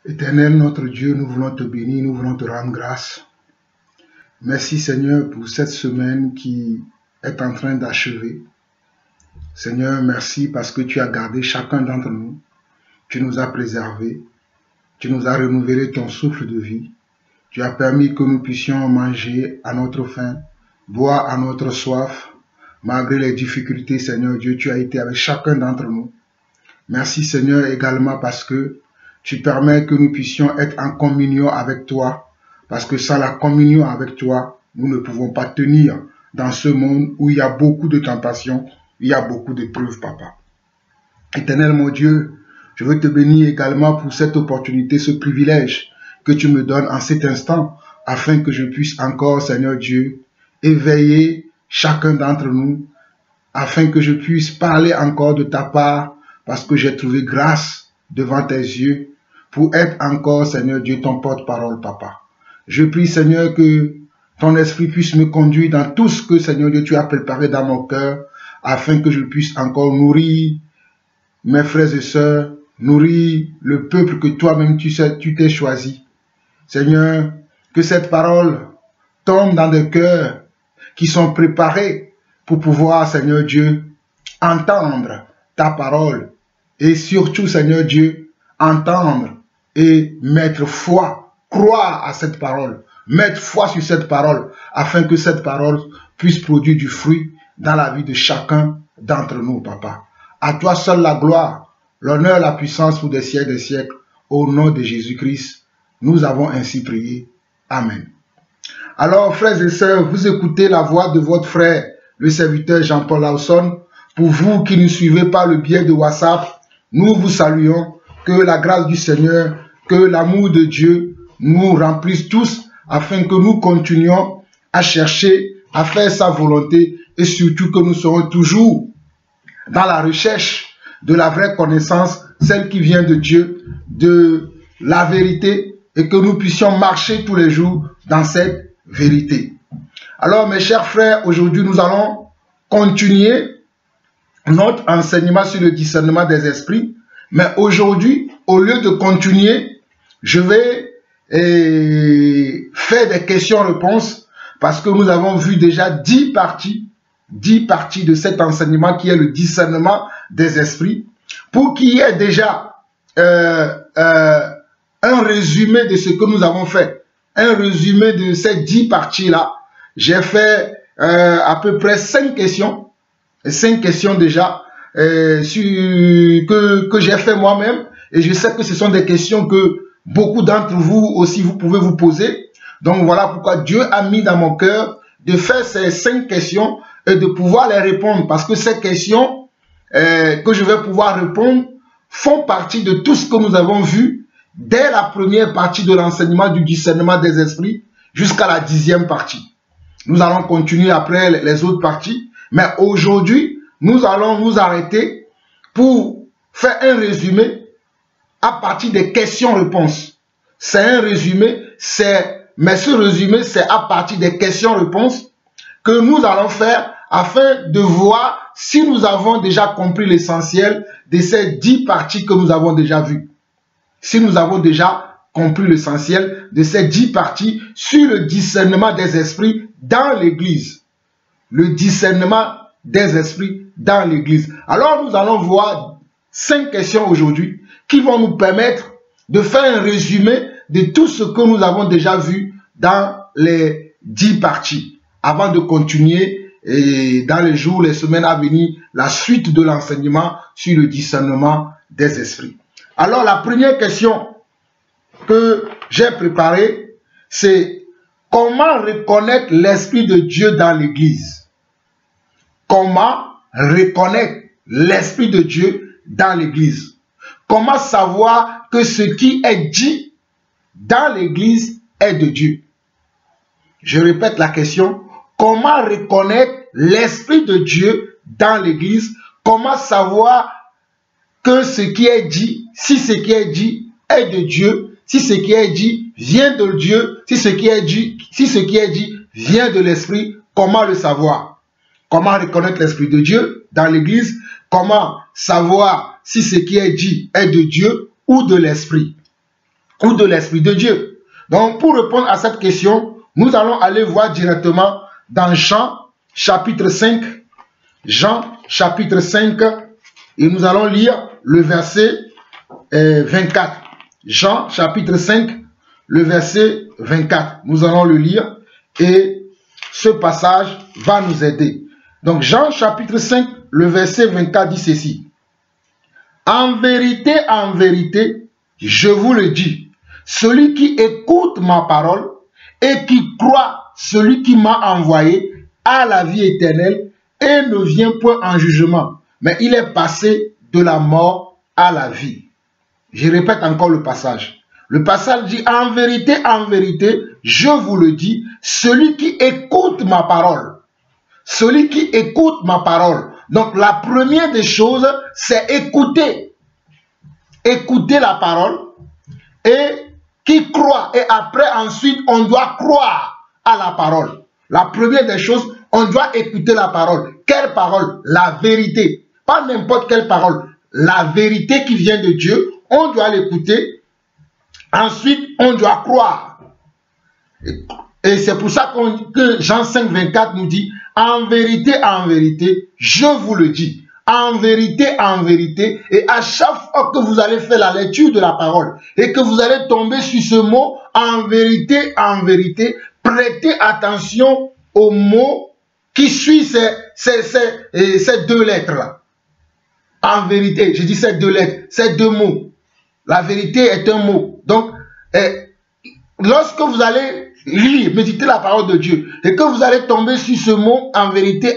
Éternel notre Dieu, nous voulons te bénir, nous voulons te rendre grâce. Merci Seigneur pour cette semaine qui est en train d'achever. Seigneur, merci parce que tu as gardé chacun d'entre nous. Tu nous as préservés. Tu nous as renouvelé ton souffle de vie. Tu as permis que nous puissions manger à notre faim, boire à notre soif. Malgré les difficultés, Seigneur Dieu, tu as été avec chacun d'entre nous. Merci Seigneur également parce que tu permets que nous puissions être en communion avec toi. Parce que sans la communion avec toi, nous ne pouvons pas tenir dans ce monde où il y a beaucoup de tentations, il y a beaucoup d'épreuves, Papa. Éternel mon Dieu, je veux te bénir également pour cette opportunité, ce privilège que tu me donnes en cet instant, afin que je puisse encore, Seigneur Dieu, éveiller chacun d'entre nous, afin que je puisse parler encore de ta part, parce que j'ai trouvé grâce devant tes yeux, pour être encore, Seigneur Dieu, ton porte-parole, Papa. Je prie, Seigneur, que ton esprit puisse me conduire dans tout ce que, Seigneur Dieu, tu as préparé dans mon cœur, afin que je puisse encore nourrir mes frères et sœurs, nourrir le peuple que toi-même tu t'es choisi. Seigneur, que cette parole tombe dans des cœurs qui sont préparés pour pouvoir, Seigneur Dieu, entendre ta parole et surtout, Seigneur Dieu, entendre et mettre foi, croire à cette parole, mettre foi sur cette parole, afin que cette parole puisse produire du fruit dans la vie de chacun d'entre nous, Papa. À toi seul la gloire, l'honneur, la puissance pour des siècles, au nom de Jésus-Christ, nous avons ainsi prié. Amen. Alors, frères et sœurs, vous écoutez la voix de votre frère, le serviteur Jean-Paul Lawson. Pour vous qui nous suivez par le biais de WhatsApp, nous vous saluons. Que la grâce du Seigneur, que l'amour de Dieu nous remplisse tous, afin que nous continuions à chercher, à faire sa volonté, et surtout que nous serons toujours dans la recherche de la vraie connaissance, celle qui vient de Dieu, de la vérité, et que nous puissions marcher tous les jours dans cette vérité. Alors mes chers frères, aujourd'hui nous allons continuer notre enseignement sur le discernement des esprits. Mais aujourd'hui, au lieu de continuer, je vais faire des questions-réponses parce que nous avons vu déjà 10 parties de cet enseignement qui est le discernement des esprits. Pour qu'il y ait déjà un résumé de ce que nous avons fait, un résumé de ces 10 parties-là, j'ai fait à peu près 5 questions déjà, que j'ai fait moi-même, et je sais que ce sont des questions que beaucoup d'entre vous aussi vous pouvez vous poser. Donc voilà pourquoi Dieu a mis dans mon cœur de faire ces 5 questions et de pouvoir les répondre, parce que ces questions que je vais pouvoir répondre font partie de tout ce que nous avons vu dès la première partie de l'enseignement du discernement des esprits jusqu'à la 10e partie. Nous allons continuer après les autres parties, mais aujourd'hui nous allons nous arrêter pour faire un résumé à partir des questions-réponses. C'est un résumé, mais ce résumé, c'est à partir des questions-réponses que nous allons faire afin de voir si nous avons déjà compris l'essentiel de ces 10 parties que nous avons déjà vues. Si nous avons déjà compris l'essentiel de ces 10 parties sur le discernement des esprits dans l'Église. Le discernement des esprits dans l'Église. Alors nous allons voir 5 questions aujourd'hui qui vont nous permettre de faire un résumé de tout ce que nous avons déjà vu dans les 10 parties. Avant de continuer et dans les jours, les semaines à venir, la suite de l'enseignement sur le discernement des esprits. Alors la première question que j'ai préparée, c'est comment reconnaître l'Esprit de Dieu dans l'Église? Comment reconnaître l'Esprit de Dieu dans l'Église? Comment savoir que ce qui est dit dans l'Église est de Dieu? Je répète la question. Comment reconnaître l'Esprit de Dieu dans l'Église? Comment savoir que ce qui est dit, si ce qui est dit est de Dieu, si ce qui est dit vient de Dieu, si ce qui est dit vient de l'Esprit, comment le savoir? Comment reconnaître l'Esprit de Dieu dans l'Église? Comment savoir si ce qui est dit est de Dieu ou de l'Esprit? ou de l'Esprit de Dieu? Donc, pour répondre à cette question, nous allons aller voir directement dans Jean chapitre 5. Jean chapitre 5, et nous allons lire le verset 24. Jean chapitre 5, le verset 24. Nous allons le lire et ce passage va nous aider. Donc Jean chapitre 5, le verset 24 dit ceci. En vérité, je vous le dis, celui qui écoute ma parole et qui croit celui qui m'a envoyé a la vie éternelle et ne vient point en jugement, mais il est passé de la mort à la vie. Je répète encore le passage. Le passage dit, en vérité, je vous le dis, celui qui écoute ma parole. Celui qui écoute ma parole. Donc la première des choses, c'est écouter. Écouter la parole et qui croit. Et après, ensuite, on doit croire à la parole. La première des choses, on doit écouter la parole. Quelle parole? La vérité. Pas n'importe quelle parole. La vérité qui vient de Dieu, on doit l'écouter. Ensuite, on doit croire. Et c'est pour ça que Jean 5, 24 nous dit, en vérité, je vous le dis. En vérité, et à chaque fois que vous allez faire la lecture de la parole et que vous allez tomber sur ce mot, en vérité, prêtez attention aux mots qui suivent ces deux lettres-là. En vérité, je dis ces deux lettres, ces deux mots. La vérité est un mot. Donc, lorsque vous allez lire, méditer la parole de Dieu, et que vous allez tomber sur ce mot, en vérité,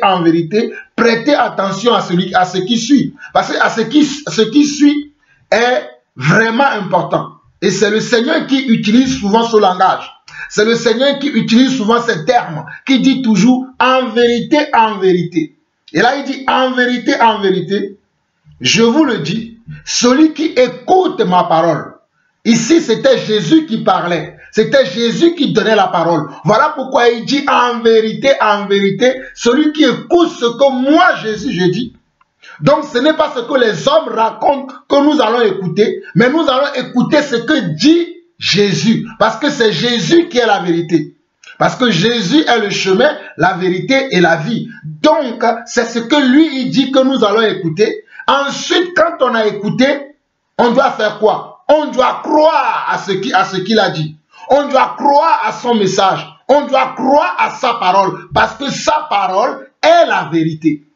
prêtez attention à ce qui suit. Parce que ce qui suit est vraiment important. Et c'est le Seigneur qui utilise souvent ce langage. C'est le Seigneur qui utilise souvent ces termes, qui dit toujours en vérité. Et là, il dit en vérité, je vous le dis, celui qui écoute ma parole. Ici, c'était Jésus qui parlait. C'était Jésus qui donnait la parole. Voilà pourquoi il dit en vérité, celui qui écoute ce que moi, Jésus, je dis. Donc, ce n'est pas ce que les hommes racontent que nous allons écouter, mais nous allons écouter ce que dit Jésus. Parce que c'est Jésus qui est la vérité. Parce que Jésus est le chemin, la vérité et la vie. Donc, c'est ce que lui, il dit que nous allons écouter. Ensuite, quand on a écouté, on doit faire quoi? On doit croire à ce qu'il a dit. On doit croire à son message. On doit croire à sa parole. Parce que sa parole est la vérité.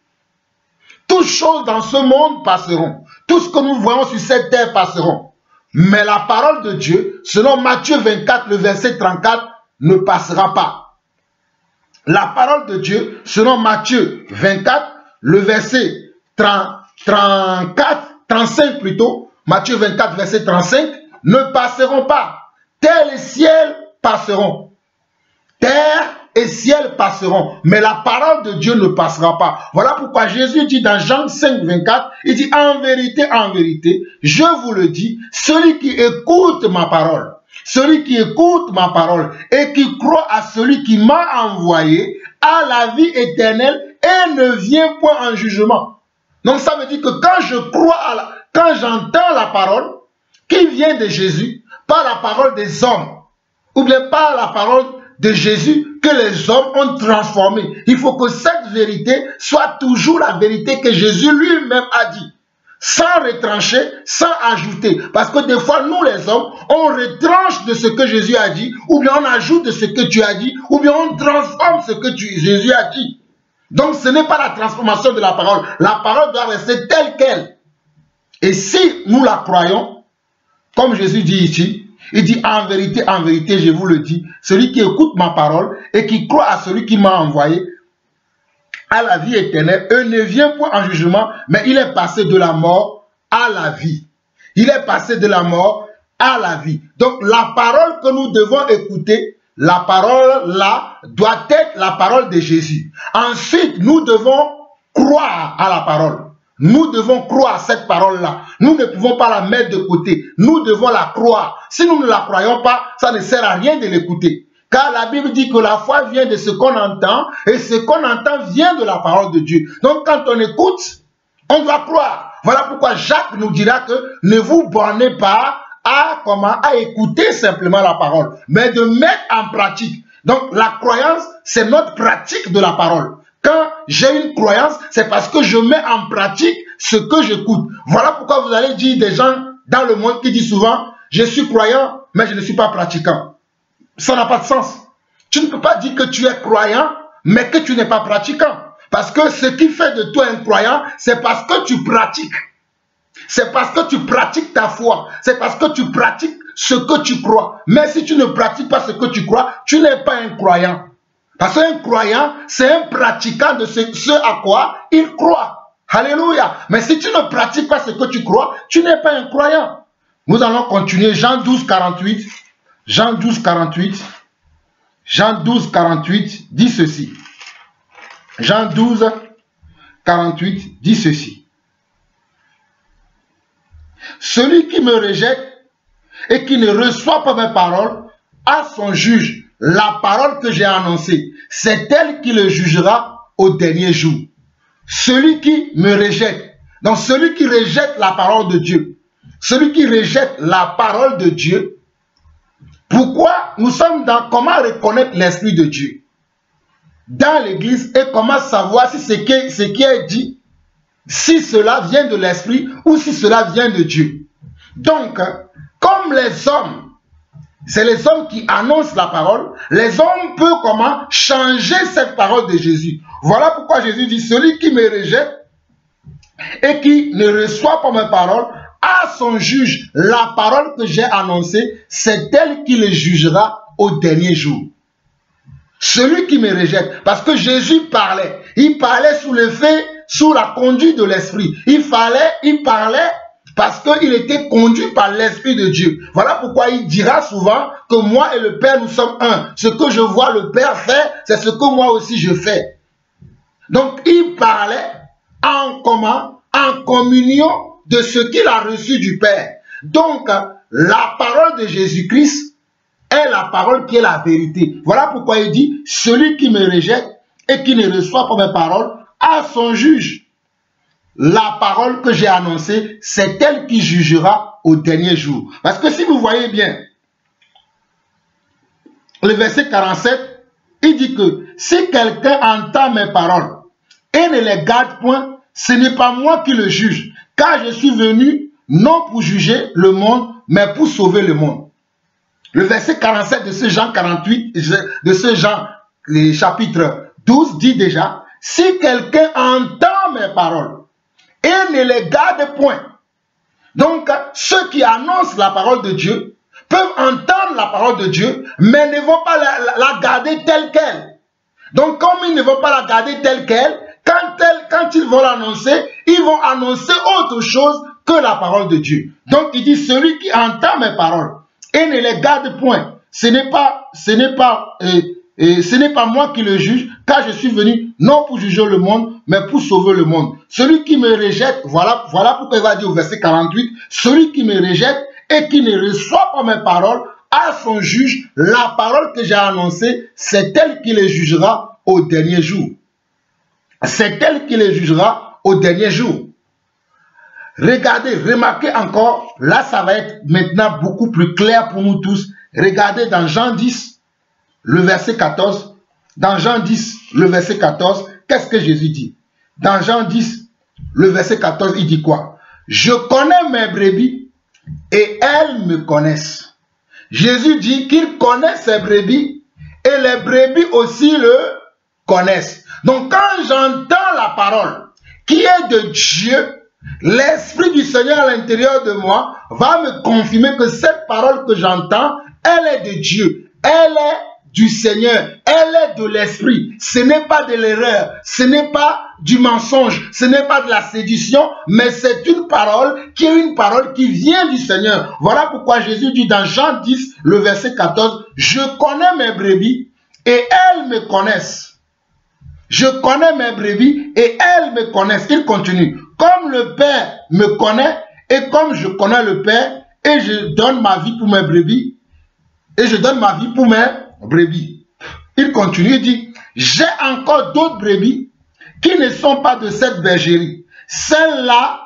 Toutes choses dans ce monde passeront. Tout ce que nous voyons sur cette terre passeront. Mais la parole de Dieu, selon Matthieu 24, le verset 34, ne passera pas. La parole de Dieu, selon Matthieu 24, le verset 35 plutôt, Matthieu 24, verset 35, ne passeront pas. Terre et ciel passeront. Terre et ciel passeront. Mais la parole de Dieu ne passera pas. Voilà pourquoi Jésus dit dans Jean 5, 24, il dit en vérité, je vous le dis, celui qui écoute ma parole, et qui croit à celui qui m'a envoyé, a la vie éternelle et ne vient point en jugement. Donc ça veut dire que quand j'entends la parole qui vient de Jésus, pas la parole des hommes, ou bien pas la parole de Jésus que les hommes ont transformée. Il faut que cette vérité soit toujours la vérité que Jésus lui-même a dit. Sans retrancher, sans ajouter. Parce que des fois, nous les hommes, on retranche de ce que Jésus a dit, ou bien on ajoute de ce que tu as dit, ou bien on transforme ce que Jésus a dit. Donc ce n'est pas la transformation de la parole. La parole doit rester telle qu'elle. Et si nous la croyons, comme Jésus dit ici, il dit en vérité, je vous le dis, celui qui écoute ma parole et qui croit à celui qui m'a envoyé à la vie éternelle, ne vient point en jugement, mais il est passé de la mort à la vie. Il est passé de la mort à la vie. Donc la parole que nous devons écouter, la parole là, doit être la parole de Jésus. Ensuite, nous devons croire à la parole. Nous devons croire à cette parole-là. Nous ne pouvons pas la mettre de côté. Nous devons la croire. Si nous ne la croyons pas, ça ne sert à rien de l'écouter. Car la Bible dit que la foi vient de ce qu'on entend, et ce qu'on entend vient de la parole de Dieu. Donc quand on écoute, on doit croire. Voilà pourquoi Jacques nous dira que ne vous bornez pas à écouter simplement la parole, mais de mettre en pratique. Donc la croyance, c'est notre pratique de la parole. Quand j'ai une croyance, c'est parce que je mets en pratique ce que j'écoute. Voilà pourquoi vous allez dire des gens dans le monde qui disent souvent, je suis croyant, mais je ne suis pas pratiquant. Ça n'a pas de sens. Tu ne peux pas dire que tu es croyant, mais que tu n'es pas pratiquant. Parce que ce qui fait de toi un croyant, c'est parce que tu pratiques. C'est parce que tu pratiques ta foi. C'est parce que tu pratiques ce que tu crois. Mais si tu ne pratiques pas ce que tu crois, tu n'es pas un croyant. Parce qu'un croyant, c'est un pratiquant de ce à quoi il croit. Alléluia. Mais si tu ne pratiques pas ce que tu crois, tu n'es pas un croyant. Nous allons continuer. Jean 12, 48. Jean 12, 48. Jean 12, 48 dit ceci. Jean 12, 48 dit ceci. Celui qui me rejette et qui ne reçoit pas mes paroles a son juge. La parole que j'ai annoncée, c'est elle qui le jugera au dernier jour. Celui qui me rejette, donc celui qui rejette la parole de Dieu, celui qui rejette la parole de Dieu, pourquoi nous sommes dans comment reconnaître l'Esprit de Dieu dans l'Église et comment savoir si ce qui est dit, si cela vient de l'Esprit ou si cela vient de Dieu. Donc, comme les hommes, c'est les hommes qui annoncent la parole, les hommes peuvent comment changer cette parole de Jésus. Voilà pourquoi Jésus dit, celui qui me rejette et qui ne reçoit pas mes paroles, à son juge, la parole que j'ai annoncée, c'est elle qui le jugera au dernier jour. Celui qui me rejette, parce que Jésus parlait, il parlait sous l'effet, sous la conduite de l'Esprit. Il parlait parce qu'il était conduit par l'Esprit de Dieu. Voilà pourquoi il dira souvent que moi et le Père, nous sommes un. Ce que je vois le Père faire, c'est ce que moi aussi je fais. Donc il parlait en communion de ce qu'il a reçu du Père. Donc la parole de Jésus-Christ est la parole qui est la vérité. Voilà pourquoi il dit, celui qui me rejette et qui ne reçoit pas mes paroles a son juge. La parole que j'ai annoncée, c'est elle qui jugera au dernier jour. Parce que si vous voyez bien, le verset 47, il dit que si quelqu'un entend mes paroles et ne les garde point, ce n'est pas moi qui le juge, car je suis venu non pour juger le monde, mais pour sauver le monde. Le verset 47 de ce Jean 48, de ce Jean chapitre 12 dit déjà, si quelqu'un entend mes paroles et ne les garde point. Donc, ceux qui annoncent la parole de Dieu peuvent entendre la parole de Dieu, mais ne vont pas la garder telle qu'elle. Donc, comme ils ne vont pas la garder telle qu'elle, quand ils vont l'annoncer, ils vont annoncer autre chose que la parole de Dieu. Donc, il dit, celui qui entend mes paroles et ne les garde point, ce n'est pas moi qui le juge, car je suis venu non pour juger le monde, mais pour sauver le monde. Celui qui me rejette, voilà pourquoi il va dire au verset 48, celui qui me rejette et qui ne reçoit pas mes paroles, à son juge, la parole que j'ai annoncée, c'est elle qui le jugera au dernier jour. C'est elle qui le jugera au dernier jour. Regardez, remarquez encore, là ça va être maintenant beaucoup plus clair pour nous tous. Regardez dans Jean 10, le verset 14, dans Jean 10, le verset 14, qu'est-ce que Jésus dit? Dans Jean 10, le verset 14, il dit quoi? Je connais mes brebis et elles me connaissent. Jésus dit qu'il connaît ses brebis et les brebis aussi le connaissent. Donc quand j'entends la parole qui est de Dieu, l'Esprit du Seigneur à l'intérieur de moi va me confirmer que cette parole que j'entends, elle est de Dieu, elle est du Seigneur, elle est de l'Esprit. Ce n'est pas de l'erreur, ce n'est pas du mensonge, ce n'est pas de la séduction, mais c'est une parole qui vient du Seigneur. Voilà pourquoi Jésus dit dans Jean 10, le verset 14, « Je connais mes brebis et elles me connaissent. Je connais mes brebis et elles me connaissent. » Il continue. « Comme le Père me connaît et comme je connais le Père et je donne ma vie pour mes brebis, et je donne ma vie pour mes brebis. » Il continue, il dit, « J'ai encore d'autres brebis qui ne sont pas de cette bergerie. Celles-là,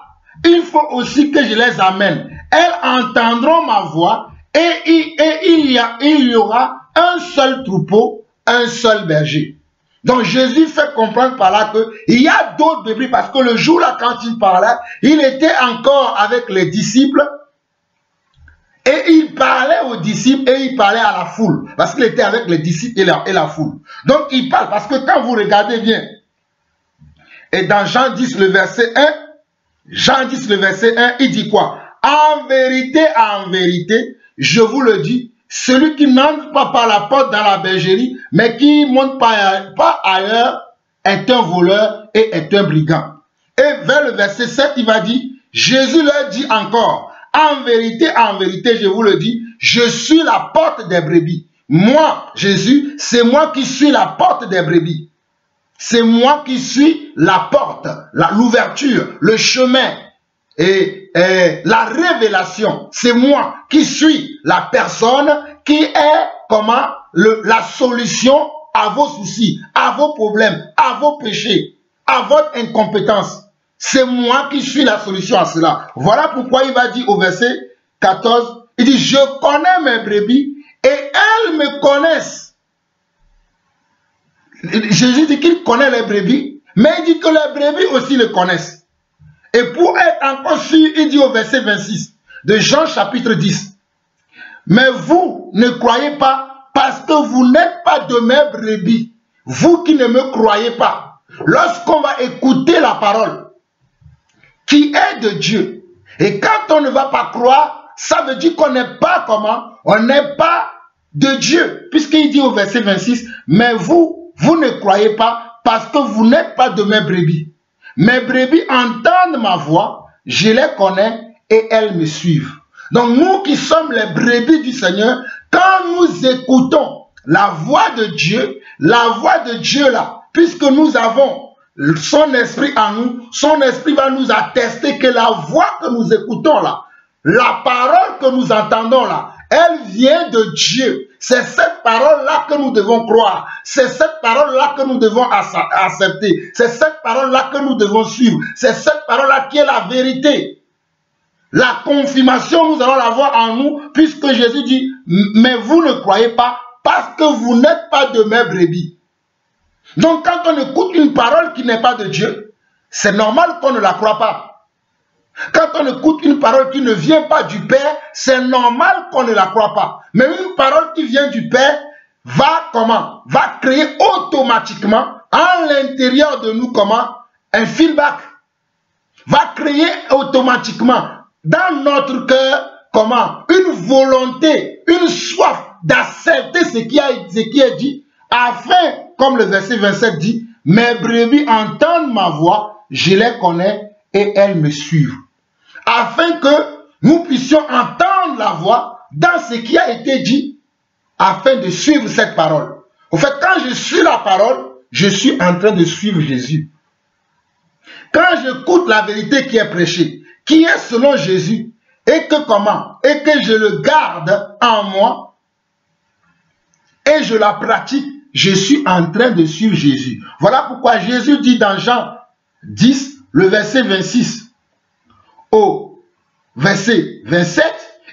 il faut aussi que je les amène. elles entendront ma voix et il y aura un seul troupeau, un seul berger. Donc Jésus fait comprendre par là qu'il y a d'autres brebis, parce que le jour-là, quand il parlait, il était encore avec les disciples, et il parlait aux disciples et il parlait à la foule, parce qu'il était avec les disciples et la foule. Donc il parle, parce que quand vous regardez bien, et dans Jean 10, le verset 1, Jean 10, le verset 1, il dit quoi? En vérité, je vous le dis, celui qui n'entre pas par la porte dans la bergerie, mais qui ne monte pas ailleurs, est un voleur et est un brigand. Et vers le verset 7, il va dire, Jésus leur dit encore, en vérité, je vous le dis, je suis la porte des brebis. Moi, Jésus, c'est moi qui suis la porte des brebis. C'est moi qui suis la porte, l'ouverture, le chemin et la révélation. C'est moi qui suis la personne qui est comment la solution à vos soucis, à vos problèmes, à vos péchés, à votre incompétence. C'est moi qui suis la solution à cela. Voilà pourquoi il va dire au verset 14, il dit, je connais mes brebis et elles me connaissent. Jésus dit qu'il connaît les brebis, mais il dit que les brebis aussi le connaissent. Et pour être encore sûr, il dit au verset 26 de Jean chapitre 10, mais vous ne croyez pas parce que vous n'êtes pas de mes brebis, vous qui ne me croyez pas. Lorsqu'on va écouter la parole qui est de Dieu, et quand on ne va pas croire, ça veut dire qu'on n'est pas comment? On n'est pas de Dieu, puisqu'il dit au verset 26, mais vous ne croyez pas parce que vous n'êtes pas de mes brebis. Mes brebis entendent ma voix, je les connais et elles me suivent. Donc nous qui sommes les brebis du Seigneur, quand nous écoutons la voix de Dieu là, puisque nous avons son esprit en nous, son esprit va nous attester que la voix que nous écoutons là, la parole que nous entendons là, elle vient de Dieu. C'est cette parole-là que nous devons croire. C'est cette parole-là que nous devons accepter. C'est cette parole-là que nous devons suivre. C'est cette parole-là qui est la vérité. La confirmation, nous allons l'avoir en nous, puisque Jésus dit, mais vous ne croyez pas parce que vous n'êtes pas de mes brebis. Donc quand on écoute une parole qui n'est pas de Dieu, c'est normal qu'on ne la croit pas. Quand on écoute une parole qui ne vient pas du Père, c'est normal qu'on ne la croit pas. Mais une parole qui vient du Père va comment? Va créer automatiquement à l'intérieur de nous comment? Un feedback. Va créer automatiquement dans notre cœur comment? Une volonté, une soif d'accepter ce qui est dit, afin, comme le verset 27 dit, mes brebis entendent ma voix, je les connais et elles me suivent. Afin que nous puissions entendre la voix dans ce qui a été dit, afin de suivre cette parole. En fait, quand je suis la parole, je suis en train de suivre Jésus. Quand j'écoute la vérité qui est prêchée, qui est selon Jésus, et que comment? Et que je le garde en moi, et je la pratique, je suis en train de suivre Jésus. Voilà pourquoi Jésus dit dans Jean 10, le verset 26, au verset 27,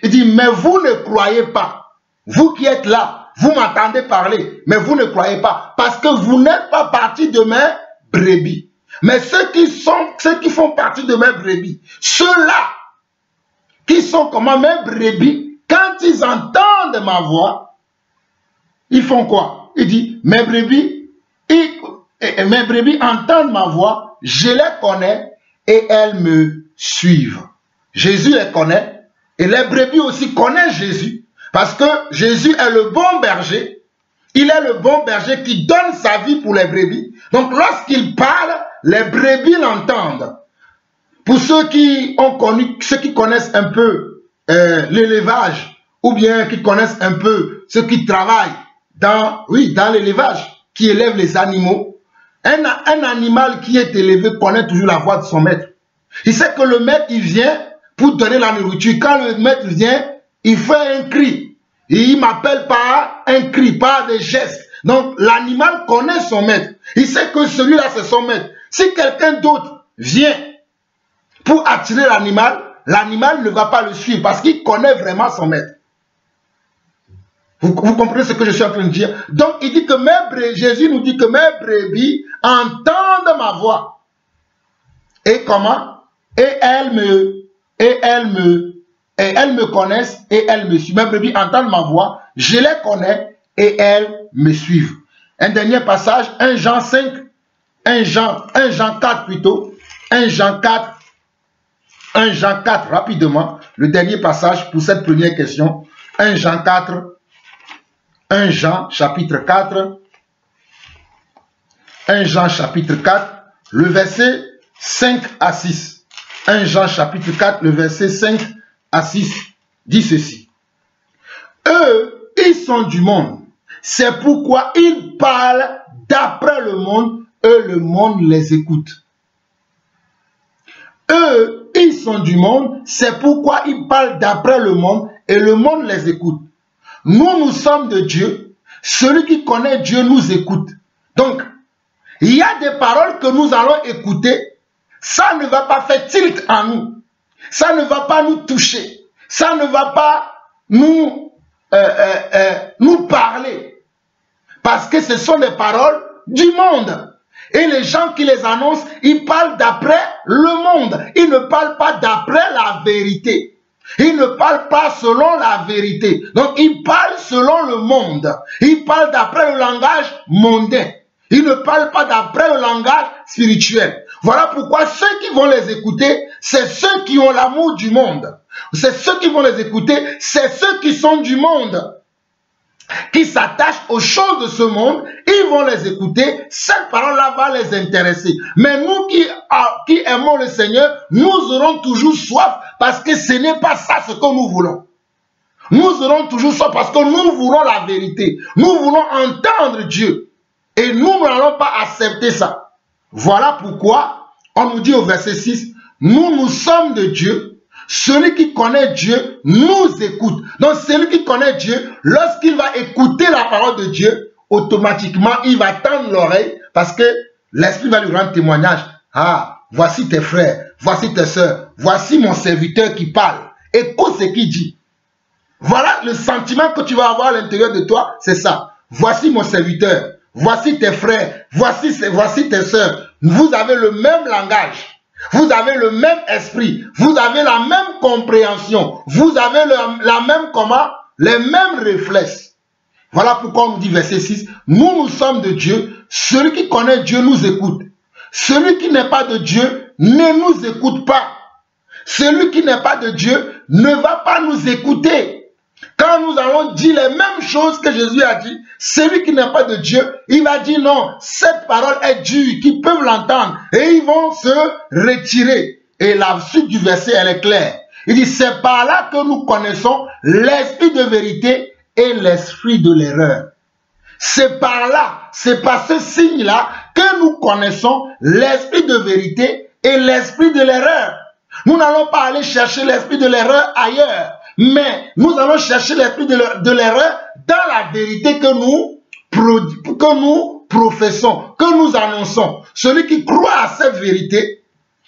il dit, mais vous ne croyez pas. Vous qui êtes là, vous m'entendez parler, mais vous ne croyez pas, parce que vous n'êtes pas partie de mes brebis. Mais ceux qui font partie de mes brebis, ceux-là, qui sont comme mes brebis, quand ils entendent ma voix, ils font quoi? Il dit, mes brebis entendent ma voix, je les connais et elles me suivent. Jésus les connaît et les brebis aussi connaissent Jésus parce que Jésus est le bon berger. Il est le bon berger qui donne sa vie pour les brebis. Donc lorsqu'il parle, les brebis l'entendent. Pour ceux qui ont connu, ceux qui connaissent un peu l'élevage ou bien qui connaissent un peu ceux qui travaillent dans l'élevage, qui élèvent les animaux, un animal qui est élevé connaît toujours la voix de son maître. Il sait que le maître, il vient pour donner la nourriture. Quand le maître vient, il fait un cri. Et il m'appelle par un cri, par des gestes. Donc, l'animal connaît son maître. Il sait que celui-là, c'est son maître. Si quelqu'un d'autre vient pour attirer l'animal, l'animal ne va pas le suivre parce qu'il connaît vraiment son maître. Vous comprenez ce que je suis en train de dire? Donc, il dit que Jésus nous dit que mes brebis entendent ma voix. Et comment? Et elles me connaissent et elles me suivent. Mes brebis entendent ma voix, je les connais et elles me suivent. Un dernier passage, 1 Jean 5, 1 Jean 4 plutôt, 1 Jean 4, rapidement, le dernier passage pour cette première question, 1 Jean 4, 1 Jean chapitre 4, 1 Jean chapitre 4, le verset 5 à 6. 1 Jean chapitre 4, le verset 5 à 6 dit ceci. Eux, ils sont du monde. C'est pourquoi ils parlent d'après le monde et le monde les écoute. Eux, ils sont du monde. C'est pourquoi ils parlent d'après le monde et le monde les écoute. Nous, nous sommes de Dieu. Celui qui connaît Dieu nous écoute. Donc, il y a des paroles que nous allons écouter. Ça ne va pas faire tilt en nous. Ça ne va pas nous toucher. Ça ne va pas nous parler. Parce que ce sont des paroles du monde. Et les gens qui les annoncent, ils parlent d'après le monde. Ils ne parlent pas d'après la vérité. Ils ne parlent pas selon la vérité. Donc, ils parlent selon le monde. Ils parlent d'après le langage mondain. Ils ne parlent pas d'après le langage spirituel. Voilà pourquoi ceux qui vont les écouter, c'est ceux qui ont l'amour du monde. C'est ceux qui vont les écouter, c'est ceux qui sont du monde, qui s'attachent aux choses de ce monde. Ils vont les écouter, cette parole-là va les intéresser. Mais nous qui aimons le Seigneur, nous aurons toujours soif parce que ce n'est pas ça ce que nous voulons. Nous aurons toujours soif parce que nous voulons la vérité. Nous voulons entendre Dieu. Et nous n'allons pas accepter ça. Voilà pourquoi on nous dit au verset 6, nous sommes de Dieu. Celui qui connaît Dieu nous écoute. Donc celui qui connaît Dieu, lorsqu'il va écouter la parole de Dieu, automatiquement il va tendre l'oreille parce que l'Esprit va lui rendre témoignage. Ah, voici tes frères, voici tes soeurs, voici mon serviteur qui parle. Écoute ce qu'il dit. Voilà le sentiment que tu vas avoir à l'intérieur de toi, c'est ça. Voici mon serviteur. Voici tes frères, voici tes soeurs. Vous avez le même langage, vous avez le même esprit, vous avez la même compréhension, vous avez les mêmes réflexes. Voilà pourquoi on nous dit verset 6, nous sommes de Dieu, celui qui connaît Dieu nous écoute. Celui qui n'est pas de Dieu ne nous écoute pas. Celui qui n'est pas de Dieu ne va pas nous écouter. Quand nous allons dire les mêmes choses que Jésus a dit, celui qui n'est pas de Dieu, il va dire non, cette parole est dure, qu'ils peuvent l'entendre. Et ils vont se retirer. Et la suite du verset, elle est claire. Il dit, c'est par là que nous connaissons l'esprit de vérité et l'esprit de l'erreur. C'est par là, c'est par ce signe-là que nous connaissons l'esprit de vérité et l'esprit de l'erreur. Nous n'allons pas aller chercher l'esprit de l'erreur ailleurs. Mais nous allons chercher l'esprit de l'erreur dans la vérité que nous professons, que nous annonçons. Celui qui croit à cette vérité,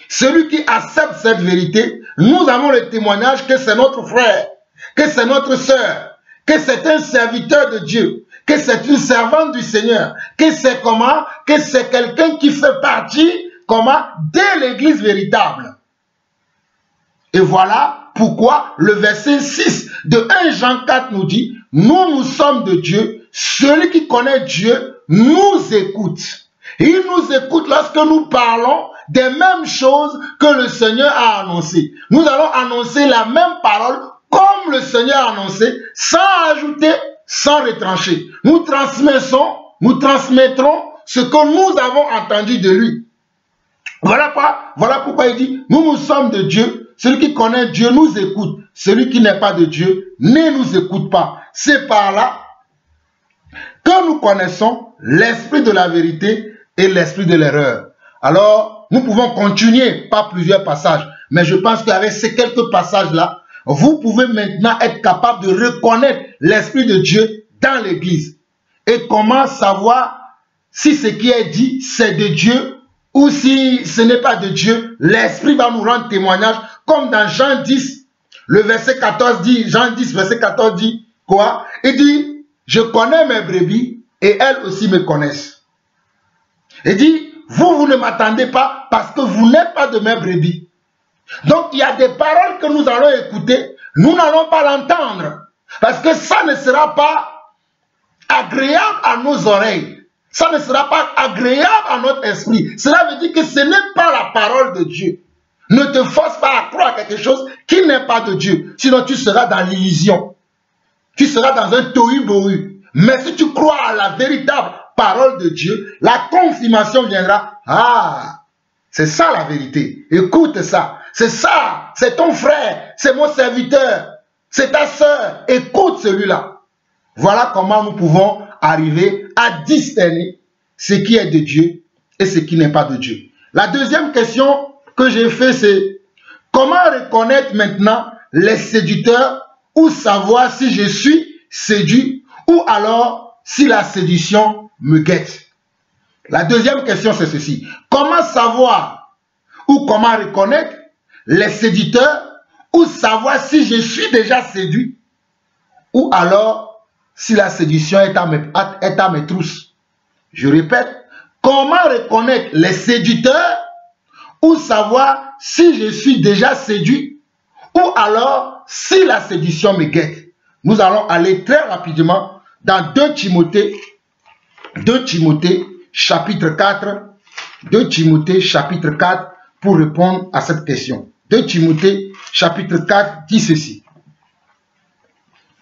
celui qui accepte cette vérité, nous avons le témoignage que c'est notre frère, que c'est notre sœur, que c'est un serviteur de Dieu, que c'est une servante du Seigneur, que c'est que c'est quelqu'un qui fait partie, de l'église véritable. Et voilà pourquoi le verset 6 de 1 Jean 4 nous dit, nous sommes de Dieu, celui qui connaît Dieu nous écoute. Il nous écoute lorsque nous parlons des mêmes choses que le Seigneur a annoncées. Nous allons annoncer la même parole comme le Seigneur a annoncé, sans ajouter, sans retrancher. Nous transmettrons ce que nous avons entendu de lui. Voilà pourquoi il dit, nous sommes de Dieu. Celui qui connaît Dieu nous écoute. Celui qui n'est pas de Dieu ne nous écoute pas. C'est par là que nous connaissons l'esprit de la vérité et l'esprit de l'erreur. Alors, nous pouvons continuer par plusieurs passages. Mais je pense qu'avec ces quelques passages-là, vous pouvez maintenant être capable de reconnaître l'esprit de Dieu dans l'église. Et comment savoir si ce qui est dit, c'est de Dieu ou si ce n'est pas de Dieu l'Esprit va nous rendre témoignage, comme dans Jean 10, le verset 14 dit, Jean 10, verset 14 dit quoi? Il dit, je connais mes brebis et elles aussi me connaissent. Il dit, vous ne m'attendez pas parce que vous n'êtes pas de mes brebis. Donc il y a des paroles que nous allons écouter, nous n'allons pas l'entendre. Parce que ça ne sera pas agréable à nos oreilles. Ça ne sera pas agréable à notre esprit. Cela veut dire que ce n'est pas la parole de Dieu. Ne te force pas à croire quelque chose qui n'est pas de Dieu. Sinon tu seras dans l'illusion. Tu seras dans un tohu-bohu. Mais si tu crois à la véritable parole de Dieu, la confirmation viendra. Ah, c'est ça la vérité. Écoute ça. C'est ça. C'est ton frère. C'est mon serviteur. C'est ta sœur. Écoute celui-là. Voilà comment nous pouvons arriver à discerner ce qui est de Dieu et ce qui n'est pas de Dieu. La deuxième question que j'ai fait, c'est comment reconnaître maintenant les séducteurs ou savoir si je suis séduit ou alors si la séduction me guette. La deuxième question, c'est ceci. Comment savoir ou comment reconnaître les séducteurs ou savoir si je suis déjà séduit ou alors si la séduction est à mes trousses. Je répète, comment reconnaître les séducteurs ou savoir si je suis déjà séduit ou alors si la séduction me guette. Nous allons aller très rapidement dans 2 Timothée chapitre 4, 2 Timothée chapitre 4 pour répondre à cette question. 2 Timothée chapitre 4 dit ceci.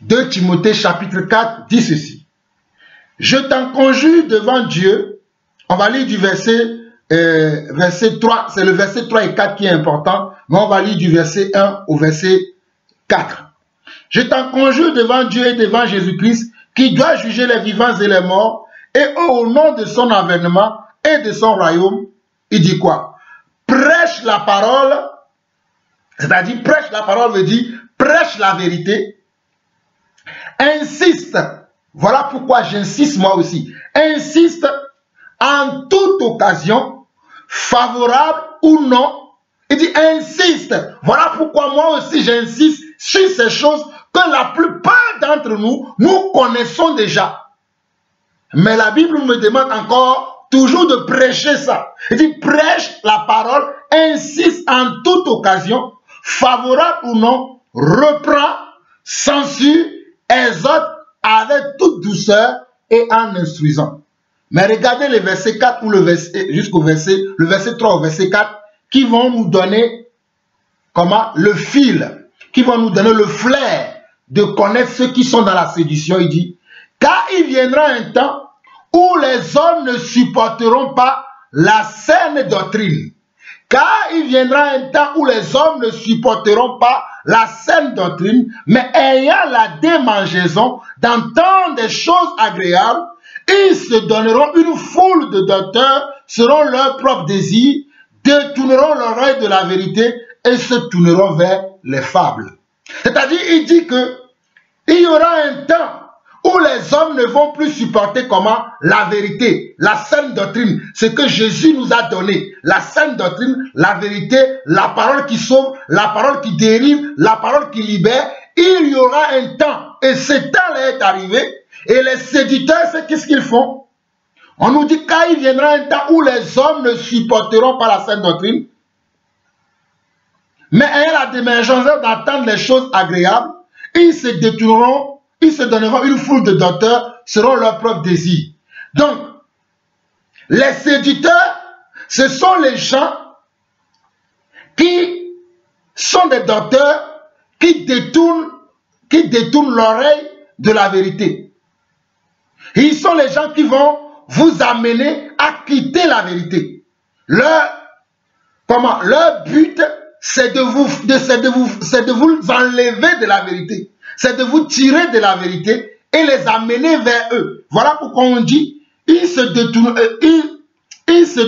2 Timothée chapitre 4 dit ceci. Je t'en conjure devant Dieu. On va lire du verset 3. C'est le verset 3 et 4 qui est important. Mais on va lire du verset 1 au verset 4. Je t'en conjure devant Dieu et devant Jésus-Christ qui doit juger les vivants et les morts. Et au nom de son avènement et de son royaume, il dit quoi? Prêche la parole. C'est-à-dire prêche la parole veut dire prêche la vérité. Insiste, voilà pourquoi j'insiste moi aussi, insiste en toute occasion, favorable ou non. Il dit insiste, voilà pourquoi moi aussi j'insiste sur ces choses que la plupart d'entre nous, nous connaissons déjà. Mais la Bible me demande encore toujours de prêcher ça. Il dit prêche la parole, insiste en toute occasion, favorable ou non, reprend, censure, exhorte avec toute douceur et en instruisant. Mais regardez le verset 4 ou le verset jusqu'au verset 3 au verset 4 qui vont nous donner comment le fil, qui vont nous donner le flair de connaître ceux qui sont dans la séduction. Il dit car il viendra un temps où les hommes ne supporteront pas la saine doctrine. Car il viendra un temps où les hommes ne supporteront pas la saine doctrine, mais ayant la démangeaison d'entendre des choses agréables, ils se donneront une foule de docteurs selon leur propre désir, détourneront l'oreille de la vérité et se tourneront vers les fables. C'est-à-dire, il dit que il y aura un temps où les hommes ne vont plus supporter comment? La vérité, la saine doctrine, ce que Jésus nous a donné, la saine doctrine, la vérité, la parole qui sauve, la parole qui dérive, la parole qui libère. Il y aura un temps, et ce temps-là est arrivé, et les séducteurs, c'est qu'est-ce qu'ils font? On nous dit qu'il viendra un temps où les hommes ne supporteront pas la saine doctrine, mais ayant la démangeaison d'entendre les choses agréables, ils se détourneront, ils se donneront une foule de docteurs selon leur propre désir. Donc, les séducteurs, ce sont les gens qui sont des docteurs qui détournent l'oreille de la vérité. Et ils sont les gens qui vont vous amener à quitter la vérité. Leur but, c'est de vous enlever de la vérité. C'est de vous tirer de la vérité et les amener vers eux. Voilà pourquoi on dit, ils se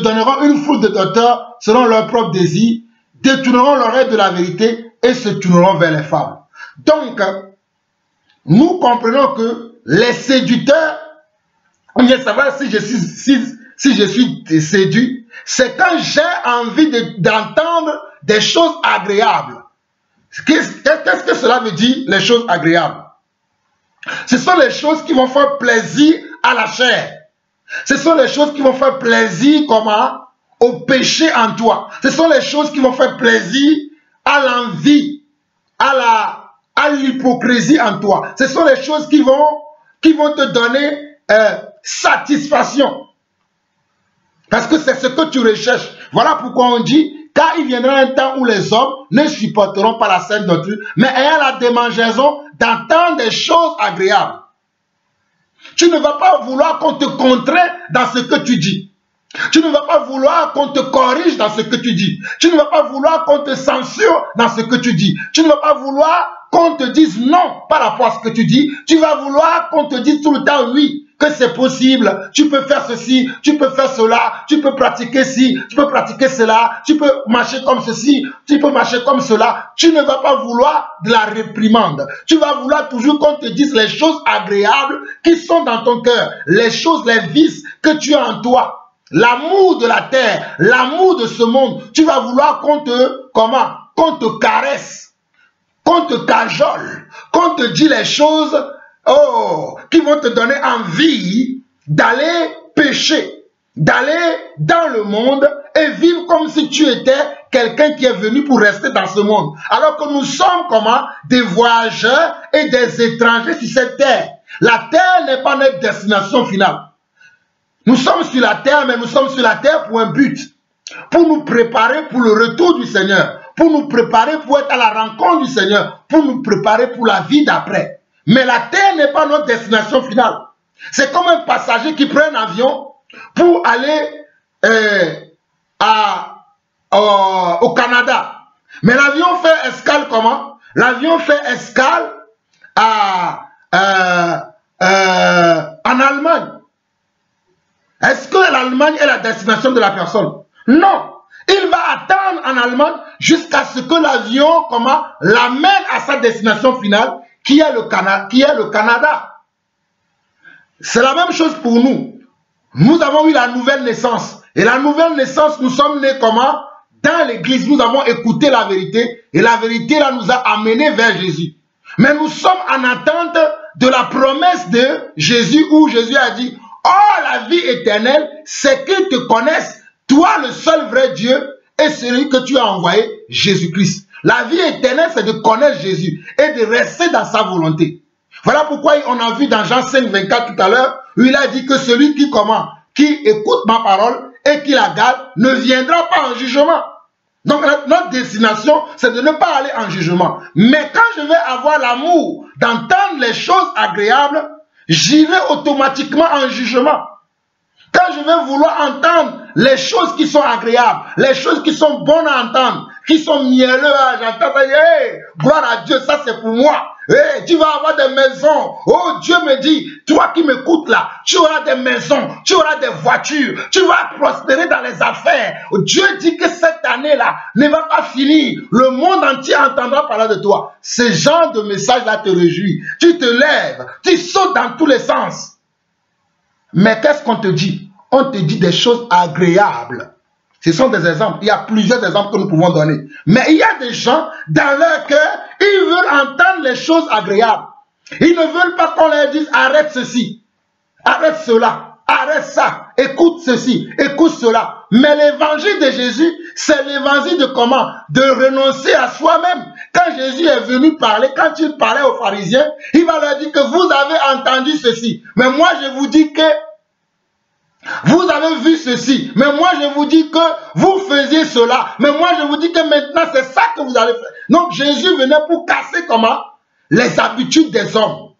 donneront une foule de docteurs selon leur propre désir, détourneront l'oreille de la vérité et se tourneront vers les fables. Donc, nous comprenons que les séducteurs, on vient savoir si je suis séduit, c'est quand j'ai envie d'entendre des choses agréables. Qu'est-ce que cela veut dire, les choses agréables? Ce sont les choses qui vont faire plaisir à la chair. Ce sont les choses qui vont faire plaisir comment? Au péché en toi. Ce sont les choses qui vont faire plaisir à l'envie, à l'hypocrisie en toi. Ce sont les choses qui vont te donner satisfaction. Parce que c'est ce que tu recherches. Voilà pourquoi on dit, car il viendra un temps où les hommes ne supporteront pas la saine doctrine, mais ayant la démangeaison d'entendre des choses agréables. Tu ne vas pas vouloir qu'on te contraigne dans ce que tu dis. Tu ne vas pas vouloir qu'on te corrige dans ce que tu dis. Tu ne vas pas vouloir qu'on te censure dans ce que tu dis. Tu ne vas pas vouloir qu'on te dise non par rapport à ce que tu dis. Tu vas vouloir qu'on te dise tout le temps oui, que c'est possible. Tu peux faire ceci, tu peux faire cela, tu peux pratiquer ci, tu peux pratiquer cela, tu peux marcher comme ceci, tu peux marcher comme cela. Tu ne vas pas vouloir de la réprimande. Tu vas vouloir toujours qu'on te dise les choses agréables qui sont dans ton cœur. Les choses, les vices que tu as en toi. L'amour de la terre, l'amour de ce monde, tu vas vouloir qu'on te caresse, qu'on te cajole, qu'on te dise les choses qui vont te donner envie d'aller pécher, d'aller dans le monde et vivre comme si tu étais quelqu'un qui est venu pour rester dans ce monde. Alors que nous sommes des voyageurs et des étrangers sur cette terre. La terre n'est pas notre destination finale. Nous sommes sur la terre, mais nous sommes sur la terre pour un but. Pour nous préparer pour le retour du Seigneur. Pour nous préparer pour être à la rencontre du Seigneur. Pour nous préparer pour la vie d'après. Mais la terre n'est pas notre destination finale. C'est comme un passager qui prend un avion pour aller au Canada. Mais l'avion fait escale comment? L'avion fait escale en Allemagne. Est-ce que l'Allemagne est la destination de la personne? Non. Il va attendre en Allemagne jusqu'à ce que l'avion l'amène à sa destination finale, qui est le Canada. C'est la même chose pour nous. Nous avons eu la nouvelle naissance. Et la nouvelle naissance, nous sommes nés dans l'église. Nous avons écouté la vérité. Et la vérité là nous a amenés vers Jésus. Mais nous sommes en attente de la promesse de Jésus, où Jésus a dit: oh, la vie éternelle, c'est qu'ils te connaissent, toi le seul vrai Dieu, et celui que tu as envoyé, Jésus-Christ. La vie éternelle, c'est de connaître Jésus et de rester dans sa volonté. Voilà pourquoi on a vu dans Jean 5, 24 tout à l'heure, où il a dit que celui qui écoute ma parole et qui la garde, ne viendra pas en jugement. Donc notre destination, c'est de ne pas aller en jugement. Mais quand je vais avoir l'amour d'entendre les choses agréables, j'irai automatiquement en jugement. Quand je vais vouloir entendre les choses qui sont agréables, les choses qui sont bonnes à entendre, qui sont mielleuses, j'entends ça, hey, gloire à Dieu, ça c'est pour moi. Hey, tu vas avoir des maisons. Oh, Dieu me dit, toi qui m'écoutes là, tu auras des maisons, tu auras des voitures, tu vas prospérer dans les affaires. Dieu dit que cette année-là ne va pas finir. Le monde entier entendra parler de toi. Ce genre de message-là te réjouit. Tu te lèves, tu sautes dans tous les sens. Mais qu'est-ce qu'on te dit? On te dit des choses agréables. Ce sont des exemples. Il y a plusieurs exemples que nous pouvons donner. Mais il y a des gens, dans leur cœur, ils veulent entendre les choses agréables. Ils ne veulent pas qu'on leur dise: arrête ceci, arrête cela, arrête ça, écoute ceci, écoute cela. Mais l'évangile de Jésus, c'est l'évangile de comment? De renoncer à soi-même. Quand Jésus est venu parler, quand il parlait aux pharisiens, il va leur dire que vous avez entendu ceci. Mais moi, je vous dis que vous avez vu ceci, mais moi je vous dis que vous faisiez cela, mais moi je vous dis que maintenant c'est ça que vous allez faire. Donc Jésus venait pour casser comment? Les habitudes des hommes.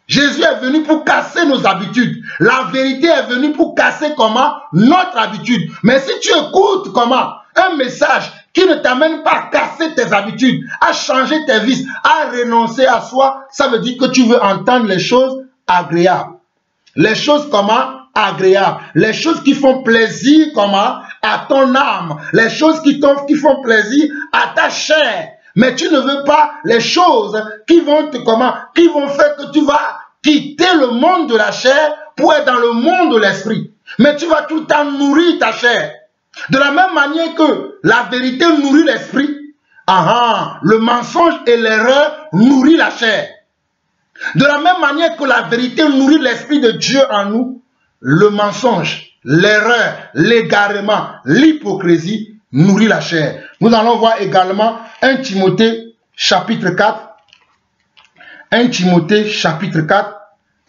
Jésus est venu pour casser nos habitudes. La vérité est venue pour casser comment? Notre habitude. Mais si tu écoutes comment? Un message qui ne t'amène pas à casser tes habitudes, à changer tes vices, à renoncer à soi, ça veut dire que tu veux entendre les choses agréables. Les choses comment? Agréables. Les choses qui font plaisir comment? À ton âme. Les choses qui font plaisir à ta chair. Mais tu ne veux pas les choses qui vont qui vont faire que tu vas quitter le monde de la chair pour être dans le monde de l'esprit. Mais tu vas tout le temps nourrir ta chair. De la même manière que la vérité nourrit l'esprit, le mensonge et l'erreur nourrit la chair. De la même manière que la vérité nourrit l'esprit de Dieu en nous, le mensonge, l'erreur, l'égarement, l'hypocrisie nourrit la chair. Nous allons voir également 1 Timothée chapitre 4. 1 Timothée chapitre 4.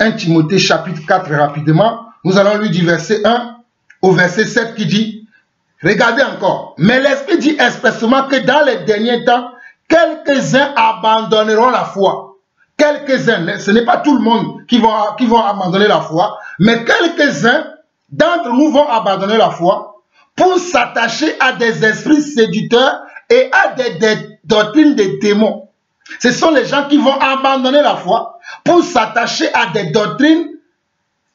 1 Timothée chapitre 4 rapidement. Nous allons lire du verset 1 au verset 7 qui dit, regardez encore, mais l'Esprit dit expressément que dans les derniers temps, quelques-uns abandonneront la foi. Quelques-uns, ce n'est pas tout le monde qui vont abandonner la foi, mais quelques-uns d'entre nous vont abandonner la foi pour s'attacher à des esprits séducteurs et à des doctrines des démons. Ce sont les gens qui vont abandonner la foi pour s'attacher à des doctrines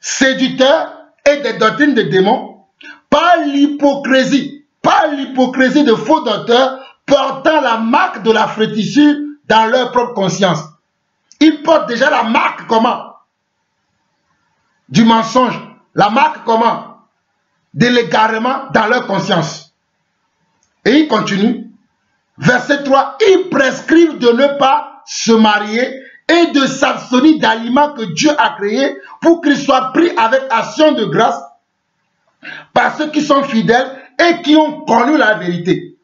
séducteurs et des doctrines des démons par l'hypocrisie de faux docteurs portant la marque de la flétrissure dans leur propre conscience. Ils portent déjà la marque comment? Du mensonge. La marque comment? De l'égarement dans leur conscience. Et il continue. Verset 3. Ils prescrivent de ne pas se marier et de s'abstenir d'aliments que Dieu a créés pour qu'ils soient pris avec action de grâce par ceux qui sont fidèles et qui ont connu la vérité.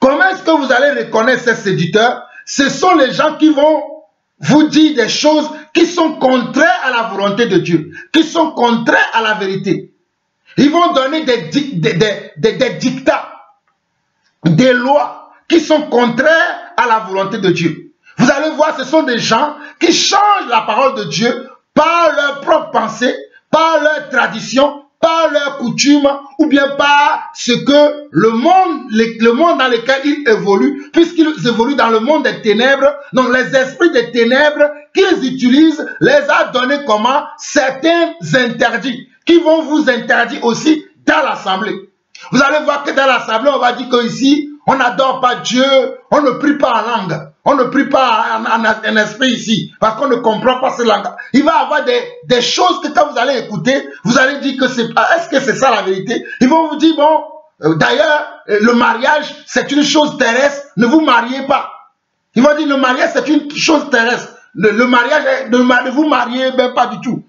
Comment est-ce que vous allez reconnaître ces séducteurs? Ce sont les gens qui vont vous dire des choses qui sont contraires à la volonté de Dieu, qui sont contraires à la vérité. Ils vont donner des dictats, des lois qui sont contraires à la volonté de Dieu. Vous allez voir, ce sont des gens qui changent la parole de Dieu par leur propre pensée, par leur tradition, par leurs coutumes, ou bien par ce que le monde dans lequel ils évoluent, puisqu'ils évoluent dans le monde des ténèbres. Donc les esprits des ténèbres qu'ils utilisent les a donnés comment? Certains interdits, qui vont vous interdire aussi dans l'assemblée. Vous allez voir que dans l'assemblée, on va dire qu'ici, on n'adore pas Dieu, on ne prie pas en langue, on ne prie pas en esprit ici, parce qu'on ne comprend pas ce langage. Il va y avoir des choses que quand vous allez écouter, vous allez dire que c'est pas, est-ce que c'est ça la vérité? Ils vont vous dire, bon, d'ailleurs, le mariage, c'est une chose terrestre, ne vous mariez pas. Ils vont dire, le mariage, c'est une chose terrestre. Le mariage, ne vous mariez même pas du tout.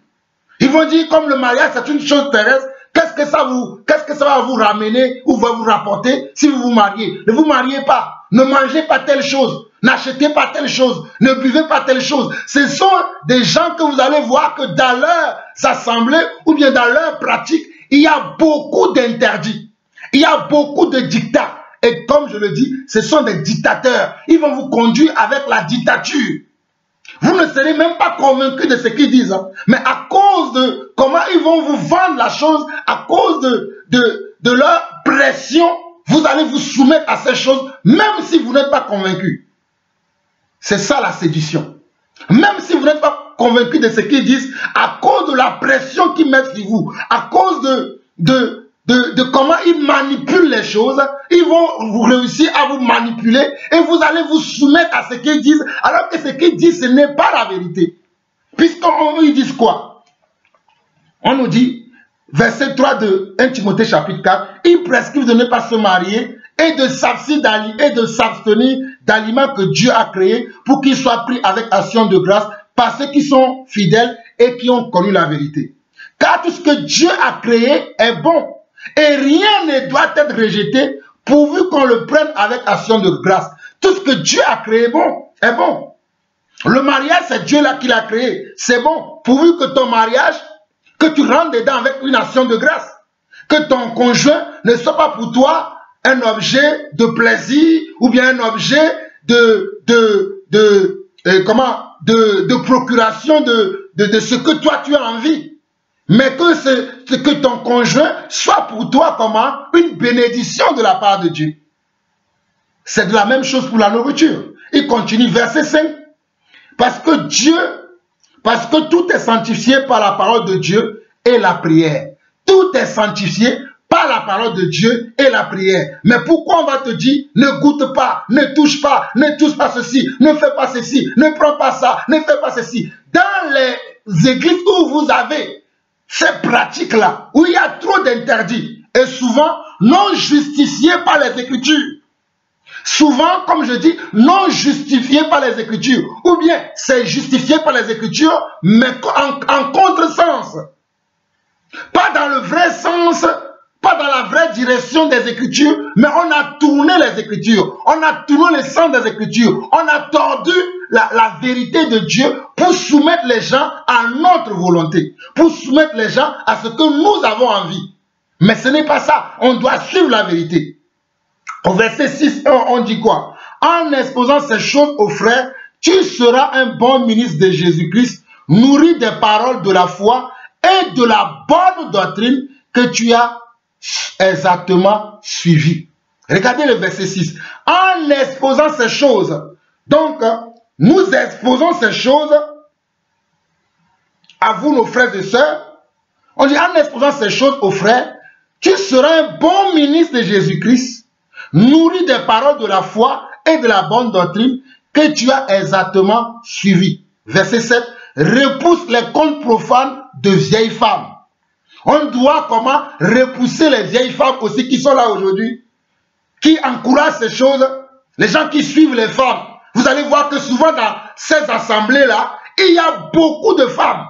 Ils vont dire, comme le mariage, c'est une chose terrestre, qu'est-ce que ça va vous ramener ou va vous rapporter si vous vous mariez? Ne vous mariez pas. Ne mangez pas telle chose. N'achetez pas telle chose. Ne buvez pas telle chose. Ce sont des gens que vous allez voir que dans leurs assemblées ou bien dans leurs pratiques, il y a beaucoup d'interdits. Il y a beaucoup de dictats. Et comme je le dis, ce sont des dictateurs. Ils vont vous conduire avec la dictature. Vous ne serez même pas convaincu de ce qu'ils disent. Hein. Mais à cause de comment ils vont vous vendre la chose, à cause de leur pression, vous allez vous soumettre à ces choses, même si vous n'êtes pas convaincu. C'est ça la séduction. Même si vous n'êtes pas convaincu de ce qu'ils disent, à cause de la pression qu'ils mettent sur vous, à cause de comment ils manipulent les choses, ils vont réussir à vous manipuler et vous allez vous soumettre à ce qu'ils disent, alors que ce qu'ils disent, ce n'est pas la vérité. Puisqu'ils disent quoi? On nous dit, verset 3 de 1 Timothée chapitre 4, ils prescrivent de ne pas se marier et de s'abstenir d'aliments que Dieu a créés pour qu'ils soient pris avec action de grâce par ceux qui sont fidèles et qui ont connu la vérité. Car tout ce que Dieu a créé est bon. Et rien ne doit être rejeté pourvu qu'on le prenne avec action de grâce. Tout ce que Dieu a créé est bon. Le mariage, c'est Dieu là qui l'a créé. C'est bon. Pourvu que ton mariage, que tu rentres dedans avec une action de grâce. Que ton conjoint ne soit pas pour toi un objet de plaisir ou bien un objet de procuration de ce que toi tu as envie. Mais que ton conjoint soit pour toi comment? Une bénédiction de la part de Dieu. C'est de la même chose pour la nourriture. Il continue, verset 5. Parce que tout est sanctifié par la parole de Dieu et la prière. Tout est sanctifié par la parole de Dieu et la prière. Mais pourquoi on va te dire, ne goûte pas, ne touche pas ceci, ne fais pas ceci, ne prends pas ça, ne fais pas ceci. Dans les églises où vous avez ces pratiques-là, où il y a trop d'interdits, et souvent, non justifiés par les Écritures. Souvent, comme je dis, non justifié par les Écritures. Ou bien, c'est justifié par les Écritures, mais en contresens. Pas dans le vrai sens, pas dans la vraie direction des Écritures, mais on a tourné les Écritures. On a tourné le sens des Écritures. On a tordu la vérité de Dieu pour soumettre les gens à notre volonté. Pour soumettre les gens à ce que nous avons envie. Mais ce n'est pas ça. On doit suivre la vérité. Au verset 6, on dit quoi? En exposant ces choses aux frères, tu seras un bon ministre de Jésus-Christ, nourri des paroles de la foi et de la bonne doctrine que tu as exactement suivi. Regardez le verset 6. En exposant ces choses, donc nous exposons ces choses à vous, nos frères et sœurs. On dit en exposant ces choses aux frères, tu seras un bon ministre de Jésus-Christ, nourri des paroles de la foi et de la bonne doctrine que tu as exactement suivi. Verset 7. Repousse les contes profanes de vieilles femmes. On doit comment repousser les vieilles femmes aussi qui sont là aujourd'hui, qui encouragent ces choses, les gens qui suivent les femmes. Vous allez voir que souvent dans ces assemblées-là, il y a beaucoup de femmes.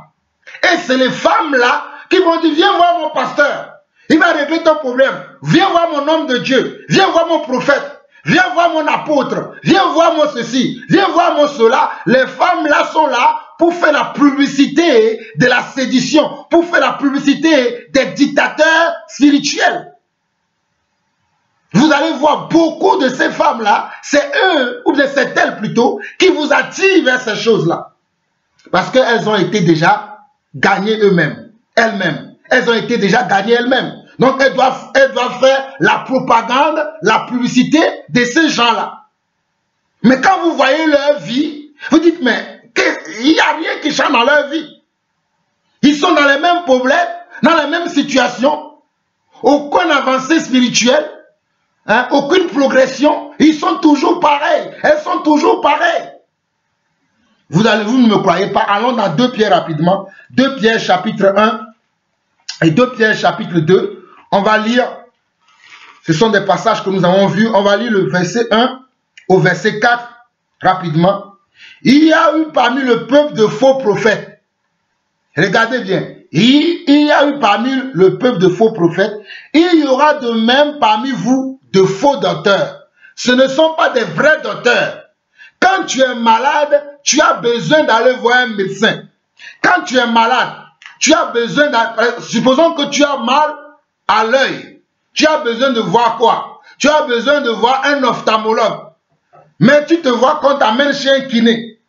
Et c'est les femmes-là qui vont dire, viens voir mon pasteur. Il va régler ton problème. Viens voir mon homme de Dieu. Viens voir mon prophète. Viens voir mon apôtre. Viens voir mon ceci. Viens voir mon cela. Les femmes-là sont là pour faire la publicité de la sédition. Pour faire la publicité des dictateurs spirituels. Vous allez voir beaucoup de ces femmes-là. C'est eux, ou bien c'est elles plutôt, qui vous attirent vers ces choses-là. Parce qu'elles ont été déjà gagnées eux-mêmes. Elles-mêmes. Elles ont été déjà gagnées elles-mêmes. Donc, elles doivent faire la propagande, la publicité de ces gens-là. Mais quand vous voyez leur vie, vous dites, mais il n'y a rien qui change dans leur vie. Ils sont dans les mêmes problèmes, dans les mêmes situations. Aucune avancée spirituelle, hein, aucune progression. Ils sont toujours pareils. Elles sont toujours pareilles. Vous ne me croyez pas. Allons dans 2 Pierre rapidement. 2 Pierre chapitre 1. Et 2 Pierre chapitre 2, on va lire, ce sont des passages que nous avons vus, on va lire le verset 1 au verset 4, rapidement. Il y a eu parmi le peuple de faux prophètes, regardez bien, il y a eu parmi le peuple de faux prophètes, il y aura de même parmi vous de faux docteurs. Ce ne sont pas des vrais docteurs. Quand tu es malade, tu as besoin d'aller voir un médecin. Quand tu es malade, tu as besoin, supposons que tu as mal à l'œil. Tu as besoin de voir quoi? Tu as besoin de voir un ophtalmologue. Mais tu te vois qu'on t'amène chez un kiné.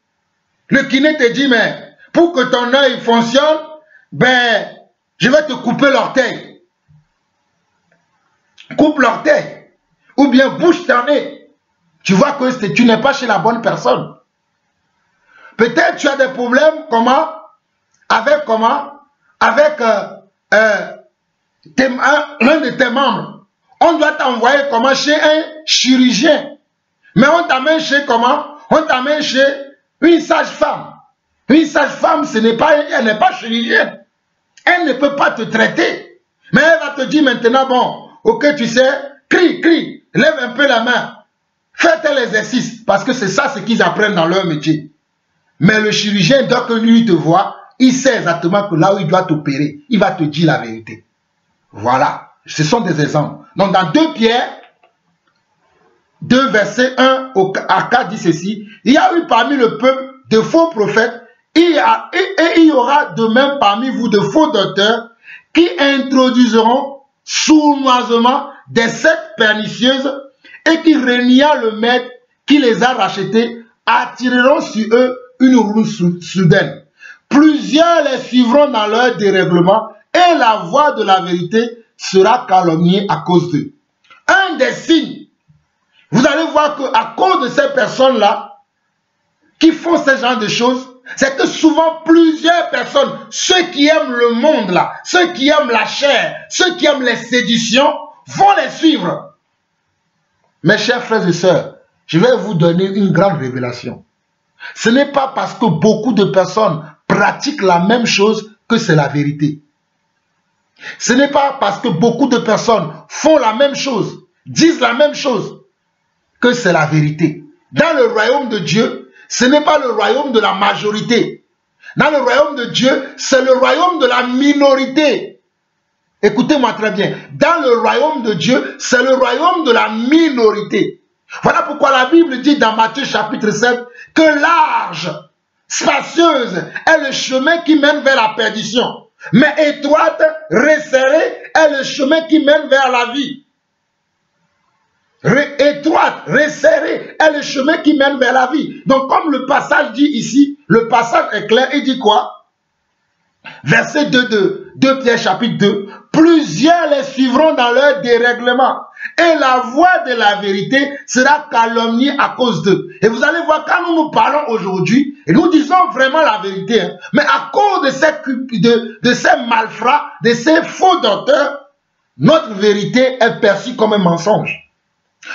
Le kiné te dit, mais pour que ton œil fonctionne, ben, je vais te couper l'orteil. Coupe l'orteil. Ou bien bouche ton nez. Tu vois que tu n'es pas chez la bonne personne. Peut-être tu as des problèmes, comment? Avec l'un de tes membres. On doit t'envoyer comment chez un chirurgien. Mais on t'amène chez comment? On t'amène chez une sage-femme. Une sage-femme, elle n'est pas chirurgienne. Elle ne peut pas te traiter. Mais elle va te dire maintenant, bon, ok, tu sais, crie, lève un peu la main. Fais tel exercice. Parce que c'est ça ce qu'ils apprennent dans leur métier. Mais le chirurgien, dès que lui te voit, il sait exactement que là où il doit t'opérer, il va te dire la vérité. Voilà. Ce sont des exemples. Donc dans 2 Pierre, 2 versets 1 à 4 dit ceci. Il y a eu parmi le peuple de faux prophètes, et il y aura de même parmi vous de faux docteurs qui introduiront sournoisement des sectes pernicieuses et qui, reniant le maître qui les a rachetés, attireront sur eux une ruine soudaine. Plusieurs les suivront dans leur dérèglement et la voie de la vérité sera calomniée à cause d'eux. Un des signes, vous allez voir qu'à cause de ces personnes-là qui font ce genre de choses, c'est que souvent plusieurs personnes, ceux qui aiment le monde là, ceux qui aiment la chair, ceux qui aiment les séductions, vont les suivre. Mes chers frères et sœurs, je vais vous donner une grande révélation. Ce n'est pas parce que beaucoup de personnes pratiquent la même chose que c'est la vérité. Ce n'est pas parce que beaucoup de personnes font la même chose, disent la même chose, que c'est la vérité. Dans le royaume de Dieu, ce n'est pas le royaume de la majorité. Dans le royaume de Dieu, c'est le royaume de la minorité. Écoutez-moi très bien. Dans le royaume de Dieu, c'est le royaume de la minorité. Voilà pourquoi la Bible dit dans Matthieu chapitre 7 que large, spacieuse est le chemin qui mène vers la perdition. Mais étroite, resserrée est le chemin qui mène vers la vie. Étroite, resserrée est le chemin qui mène vers la vie. Donc comme le passage dit ici, le passage est clair, il dit quoi? Verset 2 de 2 Pierre chapitre 2. Plusieurs les suivront dans leur dérèglement. Et la voix de la vérité sera calomniée à cause d'eux. Et vous allez voir, quand nous parlons aujourd'hui, et nous disons vraiment la vérité, hein, mais à cause de ces malfrats, de ces faux docteurs, notre vérité est perçue comme un mensonge.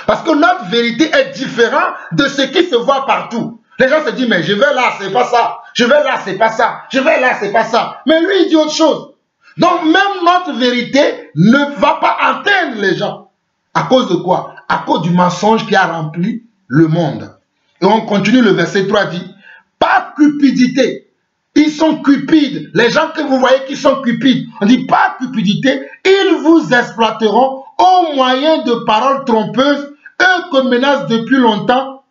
Parce que notre vérité est différente de ce qui se voit partout. Les gens se disent, mais je vais là, c'est pas ça. Je vais là, c'est pas ça. Je vais là, c'est pas ça. Mais lui, il dit autre chose. Donc, même notre vérité ne va pas atteindre les gens. À cause de quoi? À cause du mensonge qui a rempli le monde. Et on continue, le verset 3 dit, pas cupidité. Ils sont cupides. Les gens que vous voyez qui sont cupides, on dit pas cupidité. Ils vous exploiteront au moyen de paroles trompeuses, eux que menacent depuis longtemps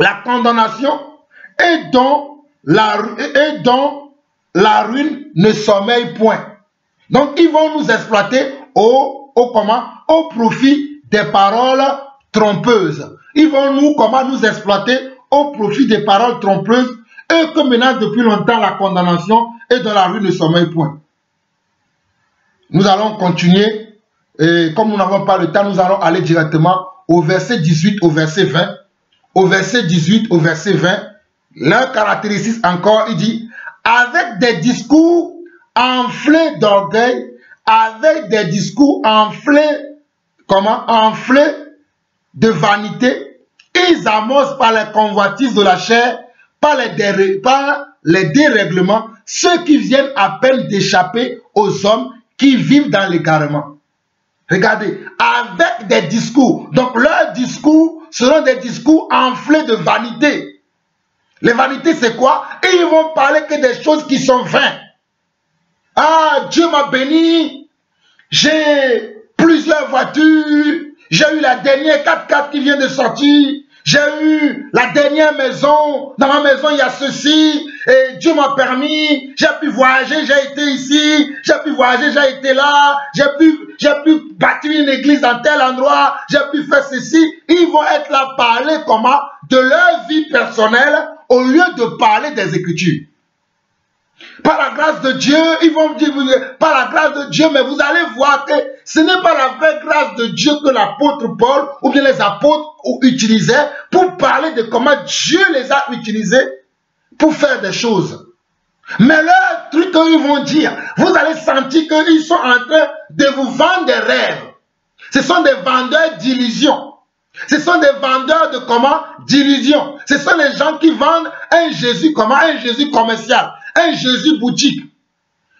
la condamnation et dont la ruine ne sommeille point. Donc ils vont nous exploiter au profit des paroles trompeuses. Ils vont nous exploiter au profit des paroles trompeuses, eux que menacent depuis longtemps la condamnation et dont la ruine ne sommeille point. Nous allons continuer. Et comme nous n'avons pas le temps, nous allons aller directement au verset 18, au verset 20. Au verset 18, au verset 20, leur caractéristique encore, il dit, avec des discours enflés d'orgueil, avec des discours enflés de vanité, ils amorcent par les convoitises de la chair, par les dérèglements, ceux qui viennent à peine d'échapper aux hommes qui vivent dans l'égarement. Regardez, avec des discours. Donc leurs discours seront des discours enflés de vanité. Les vanités, c'est quoi? Et ils vont parler que des choses qui sont vaines. Ah, Dieu m'a béni. J'ai plusieurs voitures. J'ai eu la dernière 4x4 qui vient de sortir. J'ai eu la dernière maison. Dans ma maison, il y a ceci. Et Dieu m'a permis. J'ai pu voyager, j'ai été ici. J'ai pu voyager, j'ai été là. J'ai pu bâtir une église dans tel endroit. J'ai pu faire ceci. Ils vont être là parler comment? De leur vie personnelle au lieu de parler des Écritures. Par la grâce de Dieu, ils vont dire, par la grâce de Dieu, mais vous allez voir que ce n'est pas la vraie grâce de Dieu que l'apôtre Paul ou bien les apôtres utilisaient pour parler de comment Dieu les a utilisés pour faire des choses. Mais leur truc qu'ils vont dire, vous allez sentir qu'ils sont en train de vous vendre des rêves. Ce sont des vendeurs d'illusions. Ce sont des vendeurs de comment? D'illusions. Ce sont les gens qui vendent un Jésus comment? Un Jésus commercial. Un Jésus boutique,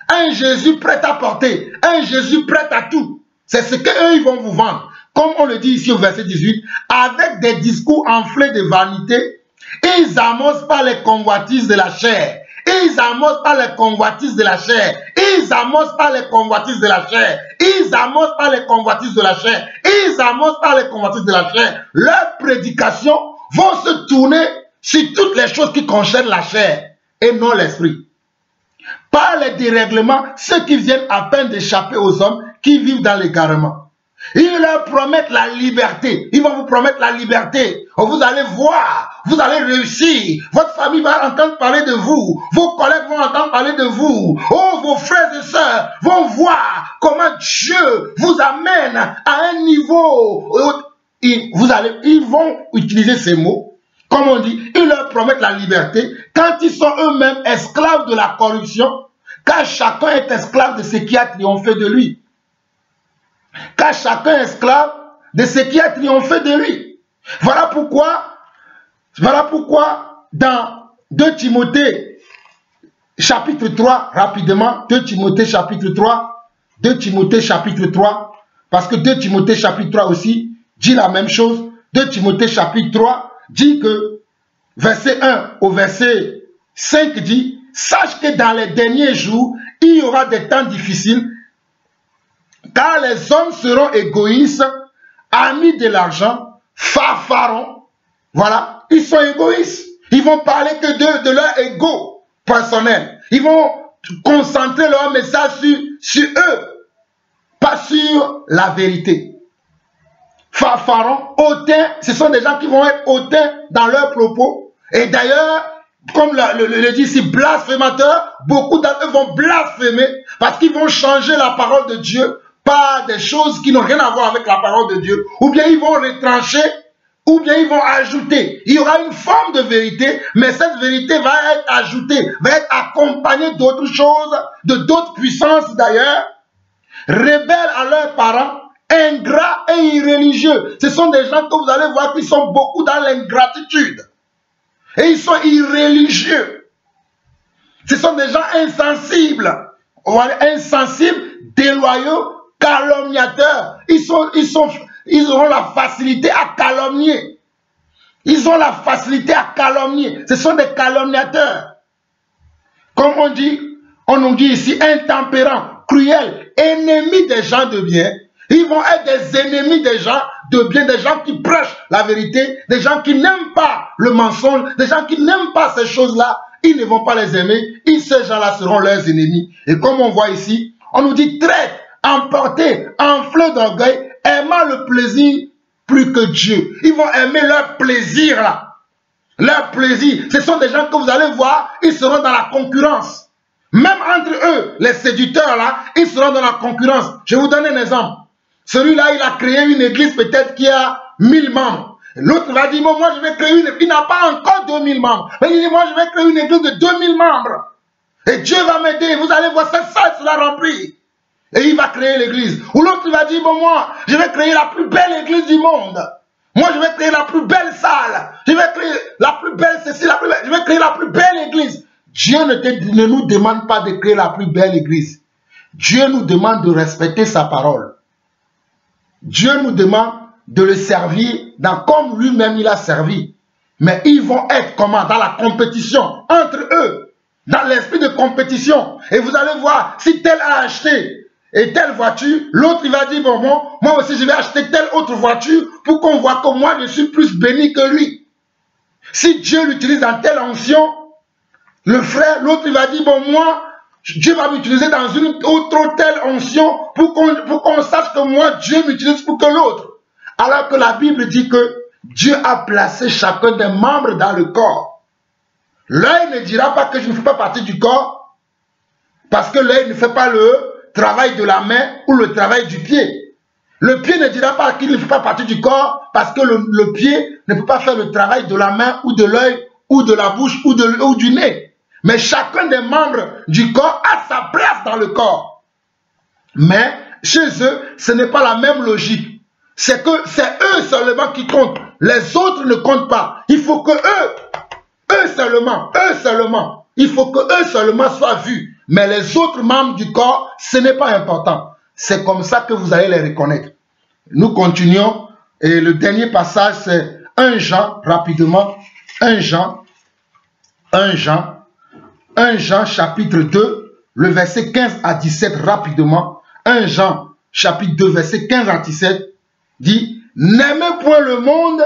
un Jésus prêt à porter, un Jésus prêt à tout. C'est ce qu'eux ils vont vous vendre. Comme on le dit ici au verset 18, avec des discours enflés de vanité, ils amorcent par les convoitises de la chair. Ils amorcent par les convoitises de la chair. Ils amorcent par les convoitises de la chair. Ils amorcent par les convoitises de la chair. Ils amorcent par les convoitises de la chair. Leurs prédications vont se tourner sur toutes les choses qui concernent la chair et non l'esprit. Par les dérèglements, ceux qui viennent à peine d'échapper aux hommes qui vivent dans l'égarement. Ils leur promettent la liberté. Ils vont vous promettre la liberté. Vous allez voir, vous allez réussir. Votre famille va entendre parler de vous. Vos collègues vont entendre parler de vous. Oh, vos frères et sœurs vont voir comment Dieu vous amène à un niveau. Ils vont utiliser ces mots. Comme on dit, ils leur promettent la liberté quand ils sont eux-mêmes esclaves de la corruption, car chacun est esclave de ce qui a triomphé de lui. Car chacun est esclave de ce qui a triomphé de lui. Voilà pourquoi dans 2 Timothée chapitre 3, rapidement, 2 Timothée chapitre 3, 2 Timothée chapitre 3, parce que 2 Timothée chapitre 3 aussi dit la même chose. 2 Timothée chapitre 3 dit que, verset 1 au verset 5 dit, « Sache que dans les derniers jours, il y aura des temps difficiles, car les hommes seront égoïstes, amis de l'argent, fanfarons. » Voilà, ils sont égoïstes. Ils vont parler que de leur ego personnel. Ils vont concentrer leur message sur eux, pas sur la vérité. Fanfarons, hautains, ce sont des gens qui vont être hautains dans leurs propos. Et d'ailleurs, comme le dit ici, blasphémateurs, beaucoup d'entre eux vont blasphémer parce qu'ils vont changer la parole de Dieu par des choses qui n'ont rien à voir avec la parole de Dieu. Ou bien ils vont retrancher, ou bien ils vont ajouter. Il y aura une forme de vérité, mais cette vérité va être ajoutée, va être accompagnée d'autres choses, de d'autres puissances d'ailleurs, rebelles à leurs parents, ingrats et irréligieux. Ce sont des gens que vous allez voir qui sont beaucoup dans l'ingratitude. Et ils sont irréligieux. Ce sont des gens insensibles. Insensibles, déloyaux, calomniateurs. Ils auront la facilité à calomnier. Ils ont la facilité à calomnier. Ce sont des calomniateurs. Comme on nous dit ici, intempérants, cruels, ennemis des gens de bien. Ils vont être des ennemis des gens de bien, des gens qui prêchent la vérité, des gens qui n'aiment pas le mensonge, des gens qui n'aiment pas ces choses-là. Ils ne vont pas les aimer. Ces gens-là seront leurs ennemis. Et comme on voit ici, on nous dit traite, emporté, enflé d'orgueil, aimant le plaisir plus que Dieu. Ils vont aimer leur plaisir là. Leur plaisir. Ce sont des gens que vous allez voir, ils seront dans la concurrence. Même entre eux, les séducteurs là, ils seront dans la concurrence. Je vais vous donner un exemple. Celui-là, il a créé une église peut-être qui a 1000 membres. L'autre va dire, moi je vais créer une église. Il n'a pas encore 2000 membres. Mais il dit, moi je vais créer une église de 2000 membres. Et Dieu va m'aider. Vous allez voir, cette salle sera remplie. Et il va créer l'église. Ou l'autre va dire, bon moi, je vais créer la plus belle église du monde. Moi je vais créer la plus belle salle. Je vais créer la plus belle ceci, la plus belle. Je vais créer la plus belle église. Dieu ne nous demande pas de créer la plus belle église. Dieu nous demande de respecter sa parole. Dieu nous demande de le servir comme lui-même il a servi. Mais ils vont être comment? Dans la compétition entre eux. Dans l'esprit de compétition. Et vous allez voir, si tel a acheté et telle voiture, l'autre il va dire, bon, moi aussi je vais acheter telle autre voiture pour qu'on voit que moi je suis plus béni que lui. Si Dieu l'utilise dans telle onction, le frère, l'autre il va dire, bon moi, Dieu va m'utiliser dans une autre telle onction pour qu'on sache que moi, Dieu m'utilise pour que l'autre. Alors que la Bible dit que Dieu a placé chacun des membres dans le corps. L'œil ne dira pas que je ne fais pas partie du corps, parce que l'œil ne fait pas le travail de la main ou le travail du pied. Le pied ne dira pas qu'il ne fait pas partie du corps, parce que le pied ne peut pas faire le travail de la main ou de l'œil ou de la bouche ou du nez. Mais chacun des membres du corps a sa place dans le corps. Mais chez eux, ce n'est pas la même logique. C'est que c'est eux seulement qui comptent. Les autres ne comptent pas. Il faut que eux seulement, il faut que eux seulement soient vus. Mais les autres membres du corps, ce n'est pas important. C'est comme ça que vous allez les reconnaître. Nous continuons. Et le dernier passage, c'est 1 Jean, rapidement. 1 Jean chapitre 2, le verset 15 à 17, rapidement. 1 Jean chapitre 2, verset 15 à 17, dit, n'aimez point le monde,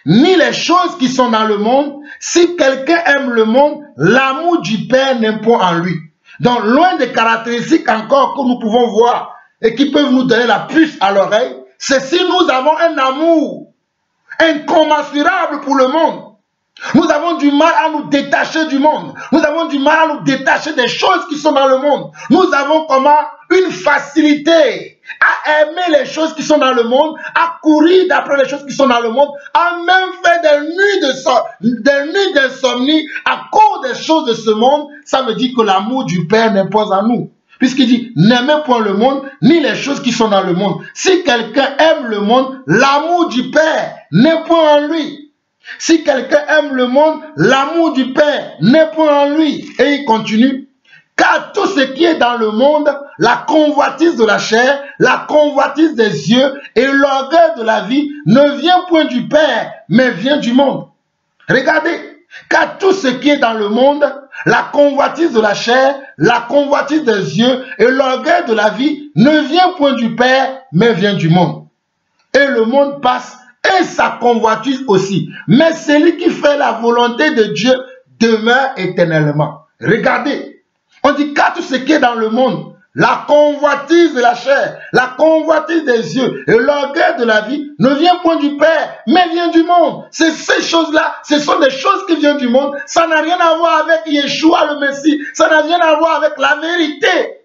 ni les choses qui sont dans le monde. Si quelqu'un aime le monde, l'amour du Père n'est point en lui. Donc, loin des caractéristiques encore que nous pouvons voir et qui peuvent nous donner la puce à l'oreille, c'est si nous avons un amour incommensurable pour le monde. Nous avons du mal à nous détacher du monde. Nous avons du mal à nous détacher des choses qui sont dans le monde. Nous avons comment? Une facilité à aimer les choses qui sont dans le monde, à courir d'après les choses qui sont dans le monde, à même faire des nuits d'insomnie à cause des choses de ce monde. Ça veut dire que l'amour du Père n'est pas en nous. Puisqu'il dit, n'aimez point le monde, ni les choses qui sont dans le monde. Si quelqu'un aime le monde, l'amour du Père n'est point en lui. Si quelqu'un aime le monde, l'amour du Père n'est point en lui. Et il continue. Car tout ce qui est dans le monde, la convoitise de la chair, la convoitise des yeux et l'orgueil de la vie ne vient point du Père, mais vient du monde. Regardez, car tout ce qui est dans le monde, la convoitise de la chair, la convoitise des yeux et l'orgueil de la vie ne vient point du Père, mais vient du monde. Et le monde passe et sa convoitise aussi. Mais celui qui fait la volonté de Dieu demeure éternellement. Regardez. On dit car tout ce qui est dans le monde, la convoitise de la chair, la convoitise des yeux et l'orgueil de la vie ne vient point du Père, mais vient du monde. C'est ces choses-là, ce sont des choses qui viennent du monde. Ça n'a rien à voir avec Yeshua le Messie. Ça n'a rien à voir avec la vérité.